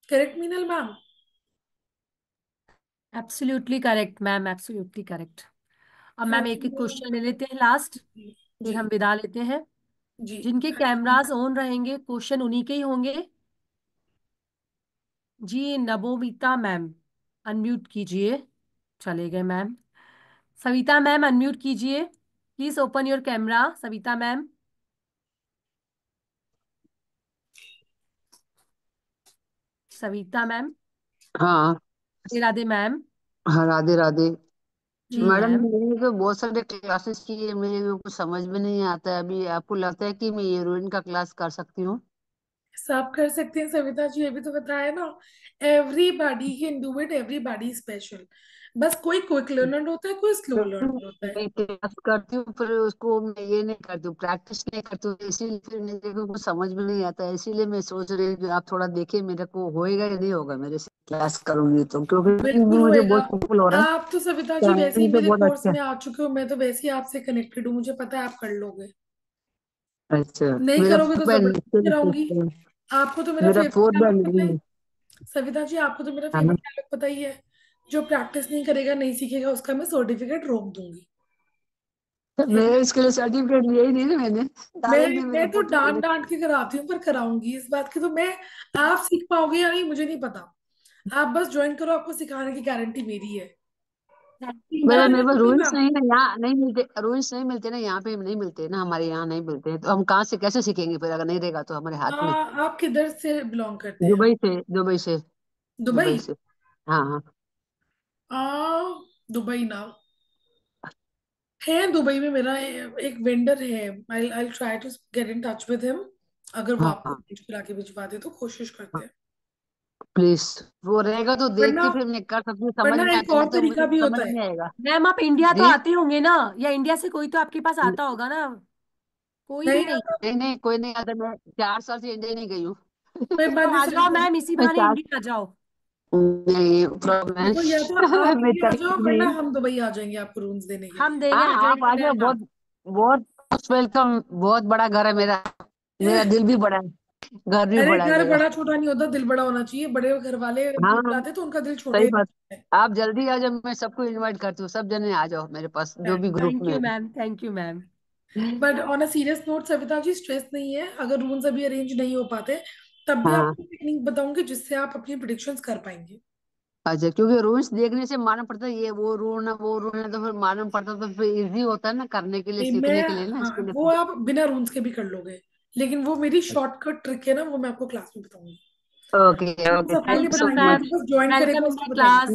[SPEAKER 2] Correct Meenal ma'am?
[SPEAKER 1] Absolutely correct ma'am, absolutely correct. अब मैम एक एक
[SPEAKER 2] जी
[SPEAKER 1] क्वेश्चन ले लेते हैं लास्ट, फिर
[SPEAKER 2] जी
[SPEAKER 1] हम विदा लेते हैं।
[SPEAKER 2] जी।
[SPEAKER 1] जिनके कैमरास ऑन रहेंगे क्वेश्चन उन्हीं के ही होंगे। जी नवोमिता मैम अनम्यूट कीजिए, चले गए मैम। सविता मैम अनम्यूट कीजिए, please open your camera Savita ma'am. Savita ma'am.
[SPEAKER 12] हाँ।
[SPEAKER 1] राधे मैम।
[SPEAKER 12] हाँ, राधे राधे।
[SPEAKER 1] जी
[SPEAKER 12] मैडम
[SPEAKER 1] मैम।
[SPEAKER 12] मैंने तो बहुत सारे क्लासेस किए, मेरे को कुछ समझ में नहीं आता है। अभी आपको लगता है कि मैं हीरोइन का क्लास कर सकती हूँ?
[SPEAKER 2] सब कर सकते हैं सविता जी, अभी तो बताया ना, everybody can do it, everybody special. बस कोई क्विक लर्नर होता है, कोई स्लो लर्नर होता है।
[SPEAKER 12] मैं क्लास करती हूँ, फिर उसको मैं ये नहीं करती हूँ, प्रैक्टिस नहीं करती हूँ, इसीलिए फिर मेरे को कुछ समझ में नहीं आता है। इसीलिए मैं सोच रही हूँ कि आप थोड़ा देखिए मेरे को होएगा या नहीं होगा मेरे से क्लास करूंगी तो, क्योंकि
[SPEAKER 2] बिल्कुल
[SPEAKER 12] मुझे
[SPEAKER 2] होएगा।
[SPEAKER 12] बहुत सफल हो रहा है।
[SPEAKER 2] आप तो सविता जी वैसे ही
[SPEAKER 12] टाइम तो
[SPEAKER 2] मेरे
[SPEAKER 12] बहुत
[SPEAKER 2] कोर्स
[SPEAKER 12] अच्छा
[SPEAKER 2] में आ चुके हो, मैं तो वैसे ही आपसे कनेक्टेड हूँ, मुझे पता है आप कर लोगे।
[SPEAKER 12] है। अच्छा,
[SPEAKER 2] नहीं
[SPEAKER 12] मेरा
[SPEAKER 2] करोगे तो
[SPEAKER 12] बैंड
[SPEAKER 2] जबरदस्ती कराऊंगी। आपको तो मेरा
[SPEAKER 12] मेरा
[SPEAKER 2] फेवरेट
[SPEAKER 12] फोर्थ
[SPEAKER 2] डायलॉग
[SPEAKER 12] बैंड
[SPEAKER 2] पता
[SPEAKER 12] नहीं
[SPEAKER 2] है,
[SPEAKER 12] है।
[SPEAKER 2] सविता जी आपको तो मेरा
[SPEAKER 12] हाँ।
[SPEAKER 2] फेवरेट डायलॉग पता ही है, जो प्रैक्टिस नहीं करेगा नहीं सीखेगा उसका मैं सर्टिफिकेट रोक दूंगी।
[SPEAKER 12] मैं इसके लिए सर्टिफिकेट लिया ही नहीं ना मैंने,
[SPEAKER 2] मैं
[SPEAKER 12] डाला नहीं मेरे
[SPEAKER 2] मैं तो डांट
[SPEAKER 12] पोर्टफोलियो
[SPEAKER 2] डांट के कराती हूँ, पर कराऊंगी इस बात की तो मैं। आप सीख पाओगे या नहीं मुझे नहीं पता, आप बस ज्वाइन करो, आपको सिखाने की गारंटी मेरी है।
[SPEAKER 1] थैंक यू
[SPEAKER 12] मेरे
[SPEAKER 1] मैम।
[SPEAKER 12] मेरे पास
[SPEAKER 2] बिल्कुल
[SPEAKER 12] रूल्स
[SPEAKER 2] मैम।
[SPEAKER 12] नहीं है, यहाँ नहीं मिलते, रूल्स नहीं मिलते ना, यहाँ पे नहीं मिलते ना, हमारे यहाँ नहीं मिलते, तो हम कहाँ से कैसे सीखेंगे फिर अगर नहीं रहेगा तो हमारे हाथ में।
[SPEAKER 2] आप किधर से बिलोंग करते हैं?
[SPEAKER 12] दुबई से, दुबई से। Dubai
[SPEAKER 2] Dubai.
[SPEAKER 12] से। हाँ हाँ।
[SPEAKER 2] आ दुबई ना, है दुबई में मेरा एक वेंडर है, I I try to get in touch with him. अगर वो
[SPEAKER 12] हाँ
[SPEAKER 2] आपको
[SPEAKER 12] हाँ।
[SPEAKER 2] भेज करा के भिजवा दे तो कोशिश करते हैं।
[SPEAKER 12] प्लीज, वो रहेगा तो देख
[SPEAKER 2] वरना
[SPEAKER 12] के फिर मैं कर सकती हूँ, समझ
[SPEAKER 2] वरना
[SPEAKER 12] में
[SPEAKER 2] एक
[SPEAKER 12] आएगा, नहीं
[SPEAKER 2] और
[SPEAKER 12] तो
[SPEAKER 2] तरीका
[SPEAKER 12] मुझे
[SPEAKER 2] भी
[SPEAKER 12] समझ
[SPEAKER 2] होता है।
[SPEAKER 12] नहीं आएगा।
[SPEAKER 1] मैम आप इंडिया तो
[SPEAKER 12] जी।
[SPEAKER 1] आते होंगे ना, या इंडिया से कोई तो आपके पास आता होगा ना? कोई
[SPEAKER 2] नहीं
[SPEAKER 1] भी नहीं?
[SPEAKER 2] आता,
[SPEAKER 12] नहीं नहीं, कोई नहीं आता, मैं 4 साल से इंडिया नहीं गई हूँ।
[SPEAKER 2] कोई
[SPEAKER 1] तो
[SPEAKER 2] बात नहीं
[SPEAKER 1] आ जाओ
[SPEAKER 2] सविता
[SPEAKER 1] मैम,
[SPEAKER 2] जी।
[SPEAKER 1] इसी
[SPEAKER 12] मैं
[SPEAKER 1] बहाने
[SPEAKER 12] चार
[SPEAKER 1] इंडिया आ जाओ।
[SPEAKER 12] नहीं प्रॉब्लम
[SPEAKER 2] देखो या तो
[SPEAKER 12] है।
[SPEAKER 2] आप
[SPEAKER 12] मैं
[SPEAKER 2] इंडिया आ
[SPEAKER 12] चली
[SPEAKER 2] जाओ,
[SPEAKER 12] नहीं।
[SPEAKER 2] वरना हम दुबई आ जाएंगे आपको रूम्स देने के
[SPEAKER 1] हम
[SPEAKER 2] लिए।
[SPEAKER 1] देंगे, आ
[SPEAKER 12] हाँ
[SPEAKER 1] जाओ
[SPEAKER 12] आप आ
[SPEAKER 1] इंडिया
[SPEAKER 12] जाओ,
[SPEAKER 1] में आप।
[SPEAKER 12] बहुत बहुत वेलकम, बहुत बड़ा घर है मेरा। मेरा दिल भी बड़ा है, घर भी
[SPEAKER 2] अरे
[SPEAKER 12] बड़ा है
[SPEAKER 2] घर
[SPEAKER 12] मेरा।
[SPEAKER 2] बड़ा छोटा नहीं होता, दिल बड़ा होना चाहिए। बड़े घर वाले
[SPEAKER 12] हाँ,
[SPEAKER 2] बुलाते तो उनका दिल छोटा
[SPEAKER 12] सही
[SPEAKER 2] ही
[SPEAKER 12] बात।
[SPEAKER 2] रहता है।
[SPEAKER 12] आप जल्दी आ जाओ, मैं सबको इनवाइट करती हूँ, सब जने आ जाओ मेरे पास जो भी ग्रुप
[SPEAKER 1] थैंक
[SPEAKER 12] में
[SPEAKER 1] you ma'am, thank you ma'am.
[SPEAKER 12] है।
[SPEAKER 2] But on a serious note Savita ji, stress नहीं है अगर रूम्स अभी अरेंज नहीं हो पाते, तब भी
[SPEAKER 12] हाँ
[SPEAKER 2] आपको टेक्निक बताऊंगी जिससे आप अपनी प्रिडिक्शंस कर पाएंगे।
[SPEAKER 12] अच्छा, क्योंकि रूल्स देखने से मालूम पड़ता है ये वो रूल ना, तो फिर मालूम पड़ता तो फिर इजी होता है ना करने के लिए,
[SPEAKER 2] नहीं, मैं,
[SPEAKER 12] सीखने के लिए ना,
[SPEAKER 2] हाँ,
[SPEAKER 12] इसके लिए
[SPEAKER 2] वो आप बिना रूल्स के भी कर लोगे, लेकिन वो मेरी शॉर्टकट ट्रिक है ना, वो मैं आपको क्लास में बताऊंगी।
[SPEAKER 12] ओके
[SPEAKER 2] वो
[SPEAKER 12] ओके,
[SPEAKER 2] सबके
[SPEAKER 12] थैंक
[SPEAKER 2] लिए
[SPEAKER 12] यू सो
[SPEAKER 1] वेलकम
[SPEAKER 2] बताएंगे,
[SPEAKER 1] मैम,
[SPEAKER 2] जो बस ज्वाइन
[SPEAKER 1] वेलकम
[SPEAKER 2] करेगा
[SPEAKER 1] इन द
[SPEAKER 2] उसको बताएंगे।
[SPEAKER 1] क्लास।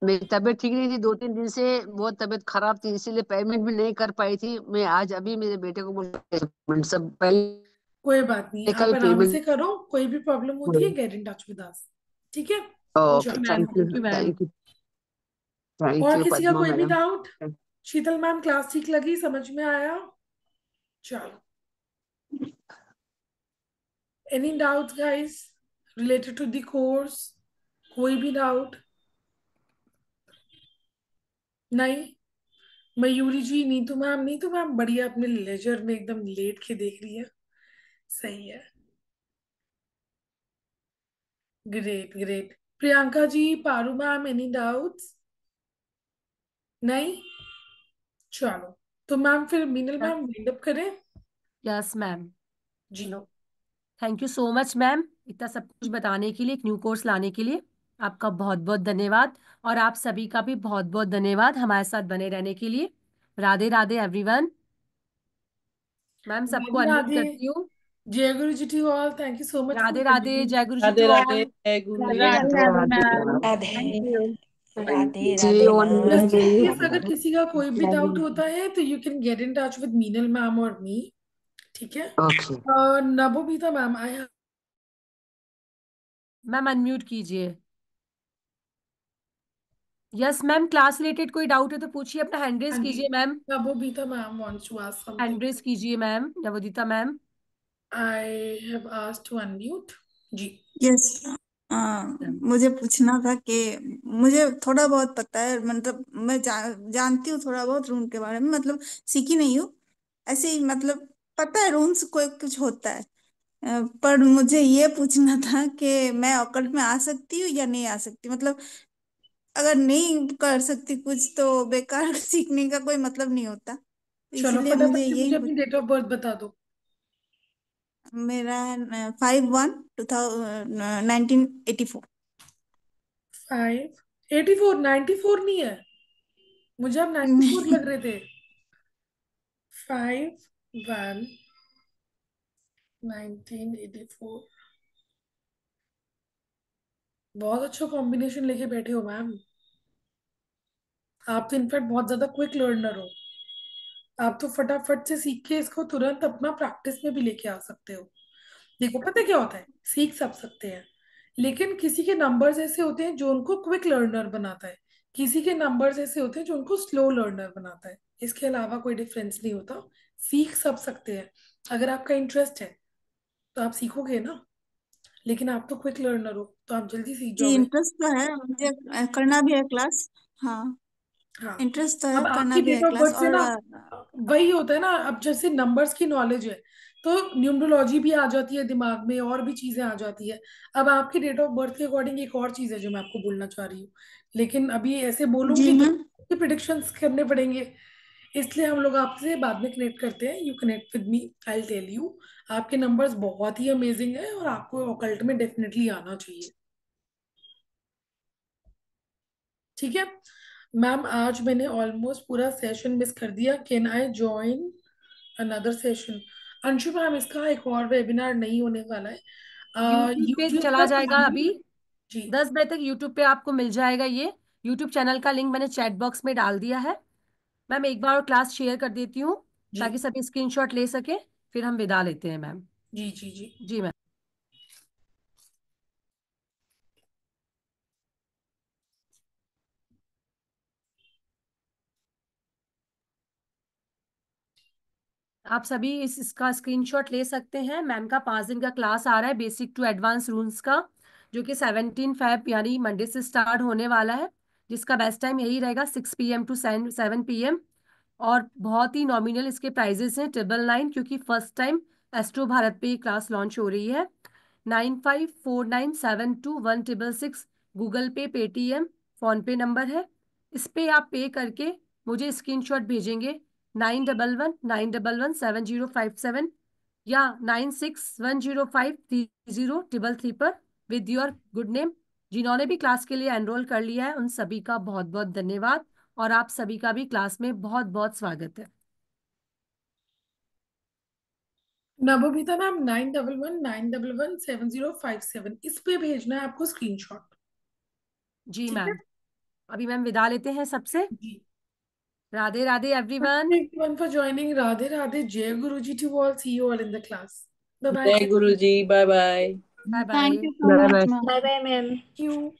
[SPEAKER 12] मेरी तबीयत ठीक नहीं थी 2-3 दिन से, बहुत तबीयत खराब थी, इसीलिए पेमेंट भी नहीं कर पाई थी। मैं आज अभी मेरे बेटे को बोला पेमेंट सब पहले
[SPEAKER 2] कोई बात नहीं, आप
[SPEAKER 12] कल
[SPEAKER 2] आराम से
[SPEAKER 12] पेमेंट।
[SPEAKER 2] करो, कोई भी प्रॉब्लम होती है get in touch with us, ठीक है?
[SPEAKER 12] ओके,
[SPEAKER 2] चलो,
[SPEAKER 1] ma'am,
[SPEAKER 12] thank you
[SPEAKER 1] thank you ma'am.
[SPEAKER 12] Thank you thank
[SPEAKER 2] और
[SPEAKER 12] यू
[SPEAKER 2] किसी का
[SPEAKER 12] पद्मा
[SPEAKER 2] कोई भी
[SPEAKER 12] madam.
[SPEAKER 2] Doubt? Sheetal ma'am, class ठीक लगी, समझ में आया? चलो, any doubt guys related to the course? कोई भी डाउट? नहीं? मयूरी जी, नीतू मैम बढ़िया, अपने लेजर में एकदम लेट के देख रही है, सही है, great great. Priyanka ji, Paru ma'am, any doubts? नहीं? चलो, तो मैम फिर मीनल मैम वाइंड अप करें?
[SPEAKER 1] Yes ma'am.
[SPEAKER 2] जी।
[SPEAKER 1] चलो, thank you so much ma'am, इतना सब कुछ बताने के लिए, एक न्यू कोर्स लाने के लिए आपका बहुत बहुत धन्यवाद। और आप सभी का भी बहुत बहुत धन्यवाद हमारे साथ बने रहने के लिए। राधे राधे एवरीवन। मैम सबको
[SPEAKER 2] राधे
[SPEAKER 1] अनम्यूट
[SPEAKER 2] राधे,
[SPEAKER 1] करती हूँ।
[SPEAKER 2] जय गुरु जी to all, thank you so much for
[SPEAKER 1] Radhe Radhe,
[SPEAKER 2] coming.
[SPEAKER 1] जय गुरु जी
[SPEAKER 8] राधे
[SPEAKER 1] टू
[SPEAKER 8] राधे,
[SPEAKER 1] ऑल।
[SPEAKER 8] जय गुरु
[SPEAKER 7] Radhe
[SPEAKER 8] ji.
[SPEAKER 7] Radhe
[SPEAKER 12] Radhe
[SPEAKER 7] Radhe
[SPEAKER 12] Radhe
[SPEAKER 7] ma'am.
[SPEAKER 12] Thank
[SPEAKER 7] thank
[SPEAKER 12] you.
[SPEAKER 7] You. Radhe
[SPEAKER 12] ji
[SPEAKER 7] Radhe
[SPEAKER 12] only
[SPEAKER 7] ma'am.
[SPEAKER 2] Just in
[SPEAKER 12] मेरी।
[SPEAKER 2] केस अगर किसी का कोई भी डाउट होता है तो you can get in touch with Meenal ma'am और मी, ठीक है?
[SPEAKER 12] Okay.
[SPEAKER 2] Nabomita ma'am, I have.
[SPEAKER 1] Ma'am unmute कीजिए। यस मैम, क्लास रिलेटेड कोई डाउट है तो पूछिए, अपना हैंड रेज
[SPEAKER 2] हाँ जी,
[SPEAKER 1] कीजिए ma'am.
[SPEAKER 2] Nabomita ma'am wants to ask something.
[SPEAKER 1] Hand raise कीजिए ma'am, Navodita ma'am.
[SPEAKER 2] I have asked to unmute. जी।
[SPEAKER 13] यस। मुझे पूछना था कि मुझे थोड़ा बहुत पता है, मतलब मैं जानती हूँ थोड़ा बहुत रूम के बारे में, मतलब सीखी नहीं हूँ, ऐसे ही मतलब पता है रूम्स कोई कुछ होता है। पर मुझे ये पूछना था कि मैं ऑकल्ट में आ सकती हूँ या नहीं आ सकती, मतलब अगर नहीं कर सकती कुछ तो बेकार सीखने का कोई मतलब नहीं होता, तो
[SPEAKER 2] चलो,
[SPEAKER 13] इसलिए मुझे
[SPEAKER 2] फटाफट से
[SPEAKER 13] यही
[SPEAKER 2] मुझे
[SPEAKER 13] पूछ।
[SPEAKER 2] अपनी डेट ऑफ बर्थ बता दो।
[SPEAKER 13] मेरा 5/1/1984।
[SPEAKER 2] 584, 94 नहीं है, मुझे अब 94 लग रहे थे। 5/1/1984। बहुत अच्छा कॉम्बिनेशन लेके बैठे हो मैम, आप तो इनफैक्ट बहुत ज्यादा क्विक लर्नर हो। आप तो फटाफट से सीख के इसको तुरंत अपना प्रैक्टिस में भी लेके आ सकते हो। देखो, पता है क्या होता है, सीख सब सकते हैं, लेकिन किसी के नंबर्स ऐसे होते हैं जो उनको क्विक लर्नर बनाता है, किसी के नंबर्स ऐसे होते हैं जो उनको स्लो लर्नर बनाता है। इसके अलावा कोई डिफरेंस नहीं होता, सीख सब सकते हैं। अगर आपका इंटरेस्ट है तो आप सीखोगे ना, लेकिन आप तो क्विक लर्नर हो तो आप जल्दी सीख
[SPEAKER 13] जी
[SPEAKER 2] जाओगे।
[SPEAKER 13] इंटरेस्ट तो है मुझे, करना भी है क्लास। हाँ,
[SPEAKER 2] हाँ,
[SPEAKER 13] इंटरेस्ट तो है,
[SPEAKER 2] अब
[SPEAKER 13] करना
[SPEAKER 2] आपकी
[SPEAKER 13] भी है
[SPEAKER 2] डेट ऑफ
[SPEAKER 13] क्लास।
[SPEAKER 2] बर्थ से
[SPEAKER 13] और
[SPEAKER 2] ना, वही होता है ना, अब जैसे नंबर्स की नॉलेज है तो न्यूमरोलॉजी भी आ जाती है दिमाग में, और भी चीजें आ जाती है। अब आपकी डेट ऑफ बर्थ के अकॉर्डिंग एक और चीज है जो मैं आपको बोलना चाह रही हूँ, लेकिन अभी ऐसे
[SPEAKER 13] जी
[SPEAKER 2] बोलूंगी तो
[SPEAKER 13] मैम।
[SPEAKER 2] प्रिडिक्शंस करने पड़ेंगे, इसलिए हम लोग आपसे बाद में कनेक्ट करते हैं। You connect with me, I tell you. आपके नंबर्स बहुत ही अमेजिंग है और आपको ऑकल्ट में डेफिनेटली आना चाहिए, ठीक है? मैम, आज मैंने ऑलमोस्ट पूरा सेशन मिस कर दिया, can I join another session? Anshu ma'am, इसका एक और वेबिनार नहीं होने वाला है,
[SPEAKER 1] यूट्यूब पे
[SPEAKER 2] यूट्यूब
[SPEAKER 1] चला
[SPEAKER 2] पर
[SPEAKER 1] जाएगा
[SPEAKER 2] नहीं।
[SPEAKER 1] अभी,
[SPEAKER 2] जी।
[SPEAKER 1] 10 बजे तक यूट्यूब पे आपको मिल जाएगा ये। यूट्यूब चैनल का लिंक मैंने चैट बॉक्स में डाल दिया है। मैम एक बार और क्लास शेयर कर देती हूँ
[SPEAKER 2] जी
[SPEAKER 1] ताकि सभी स्क्रीनशॉट ले सके, फिर हम विदा लेते हैं मैम।
[SPEAKER 2] जी जी जी।
[SPEAKER 1] जी मैम। आप सभी इसका स्क्रीनशॉट ले सकते हैं। मैम का 5 दिन का क्लास आ रहा है, बेसिक टू एडवांस रूल्स का, जो कि 17 फेब यानी मंडे से स्टार्ट होने वाला है, जिसका बेस्ट टाइम यही रहेगा 6 PM to 7 PM। और बहुत ही नॉमिनल इसके प्राइजेस हैं, 999, क्योंकि फर्स्ट टाइम एस्ट्रो भारत पे ये क्लास लॉन्च हो रही है। 9549721666 गूगल पे, पेटीएम, फोन पे नंबर है। इस पे आप पे करके मुझे स्क्रीनशॉट भेजेंगे 91117057 या 9610530333 पर विद योर गुड नेम, जिन्होंने भी क्लास के लिए एनरोल कर लिया है उन सभी का बहुत बहुत धन्यवाद और आप सभी का भी क्लास में बहुत बहुत स्वागत है।
[SPEAKER 2] नवोमिता मैम 9119117057 इस पे भेजना है आपको स्क्रीनशॉट।
[SPEAKER 1] जी
[SPEAKER 2] ठीक है
[SPEAKER 1] मैम, अभी मैम विदा लेते हैं सबसे।
[SPEAKER 2] जी।
[SPEAKER 1] Radhe Radhe everyone.
[SPEAKER 2] Everyone for joining. Radhe Radhe. Jai Guruji to all. See you all in the class. Bye bye.
[SPEAKER 14] जय गुरु जी, bye bye.
[SPEAKER 1] Bye bye.
[SPEAKER 3] Thank you so
[SPEAKER 12] bye
[SPEAKER 3] much
[SPEAKER 12] bye.
[SPEAKER 3] Ma'am.
[SPEAKER 7] Bye bye ma'am.
[SPEAKER 2] Thank you.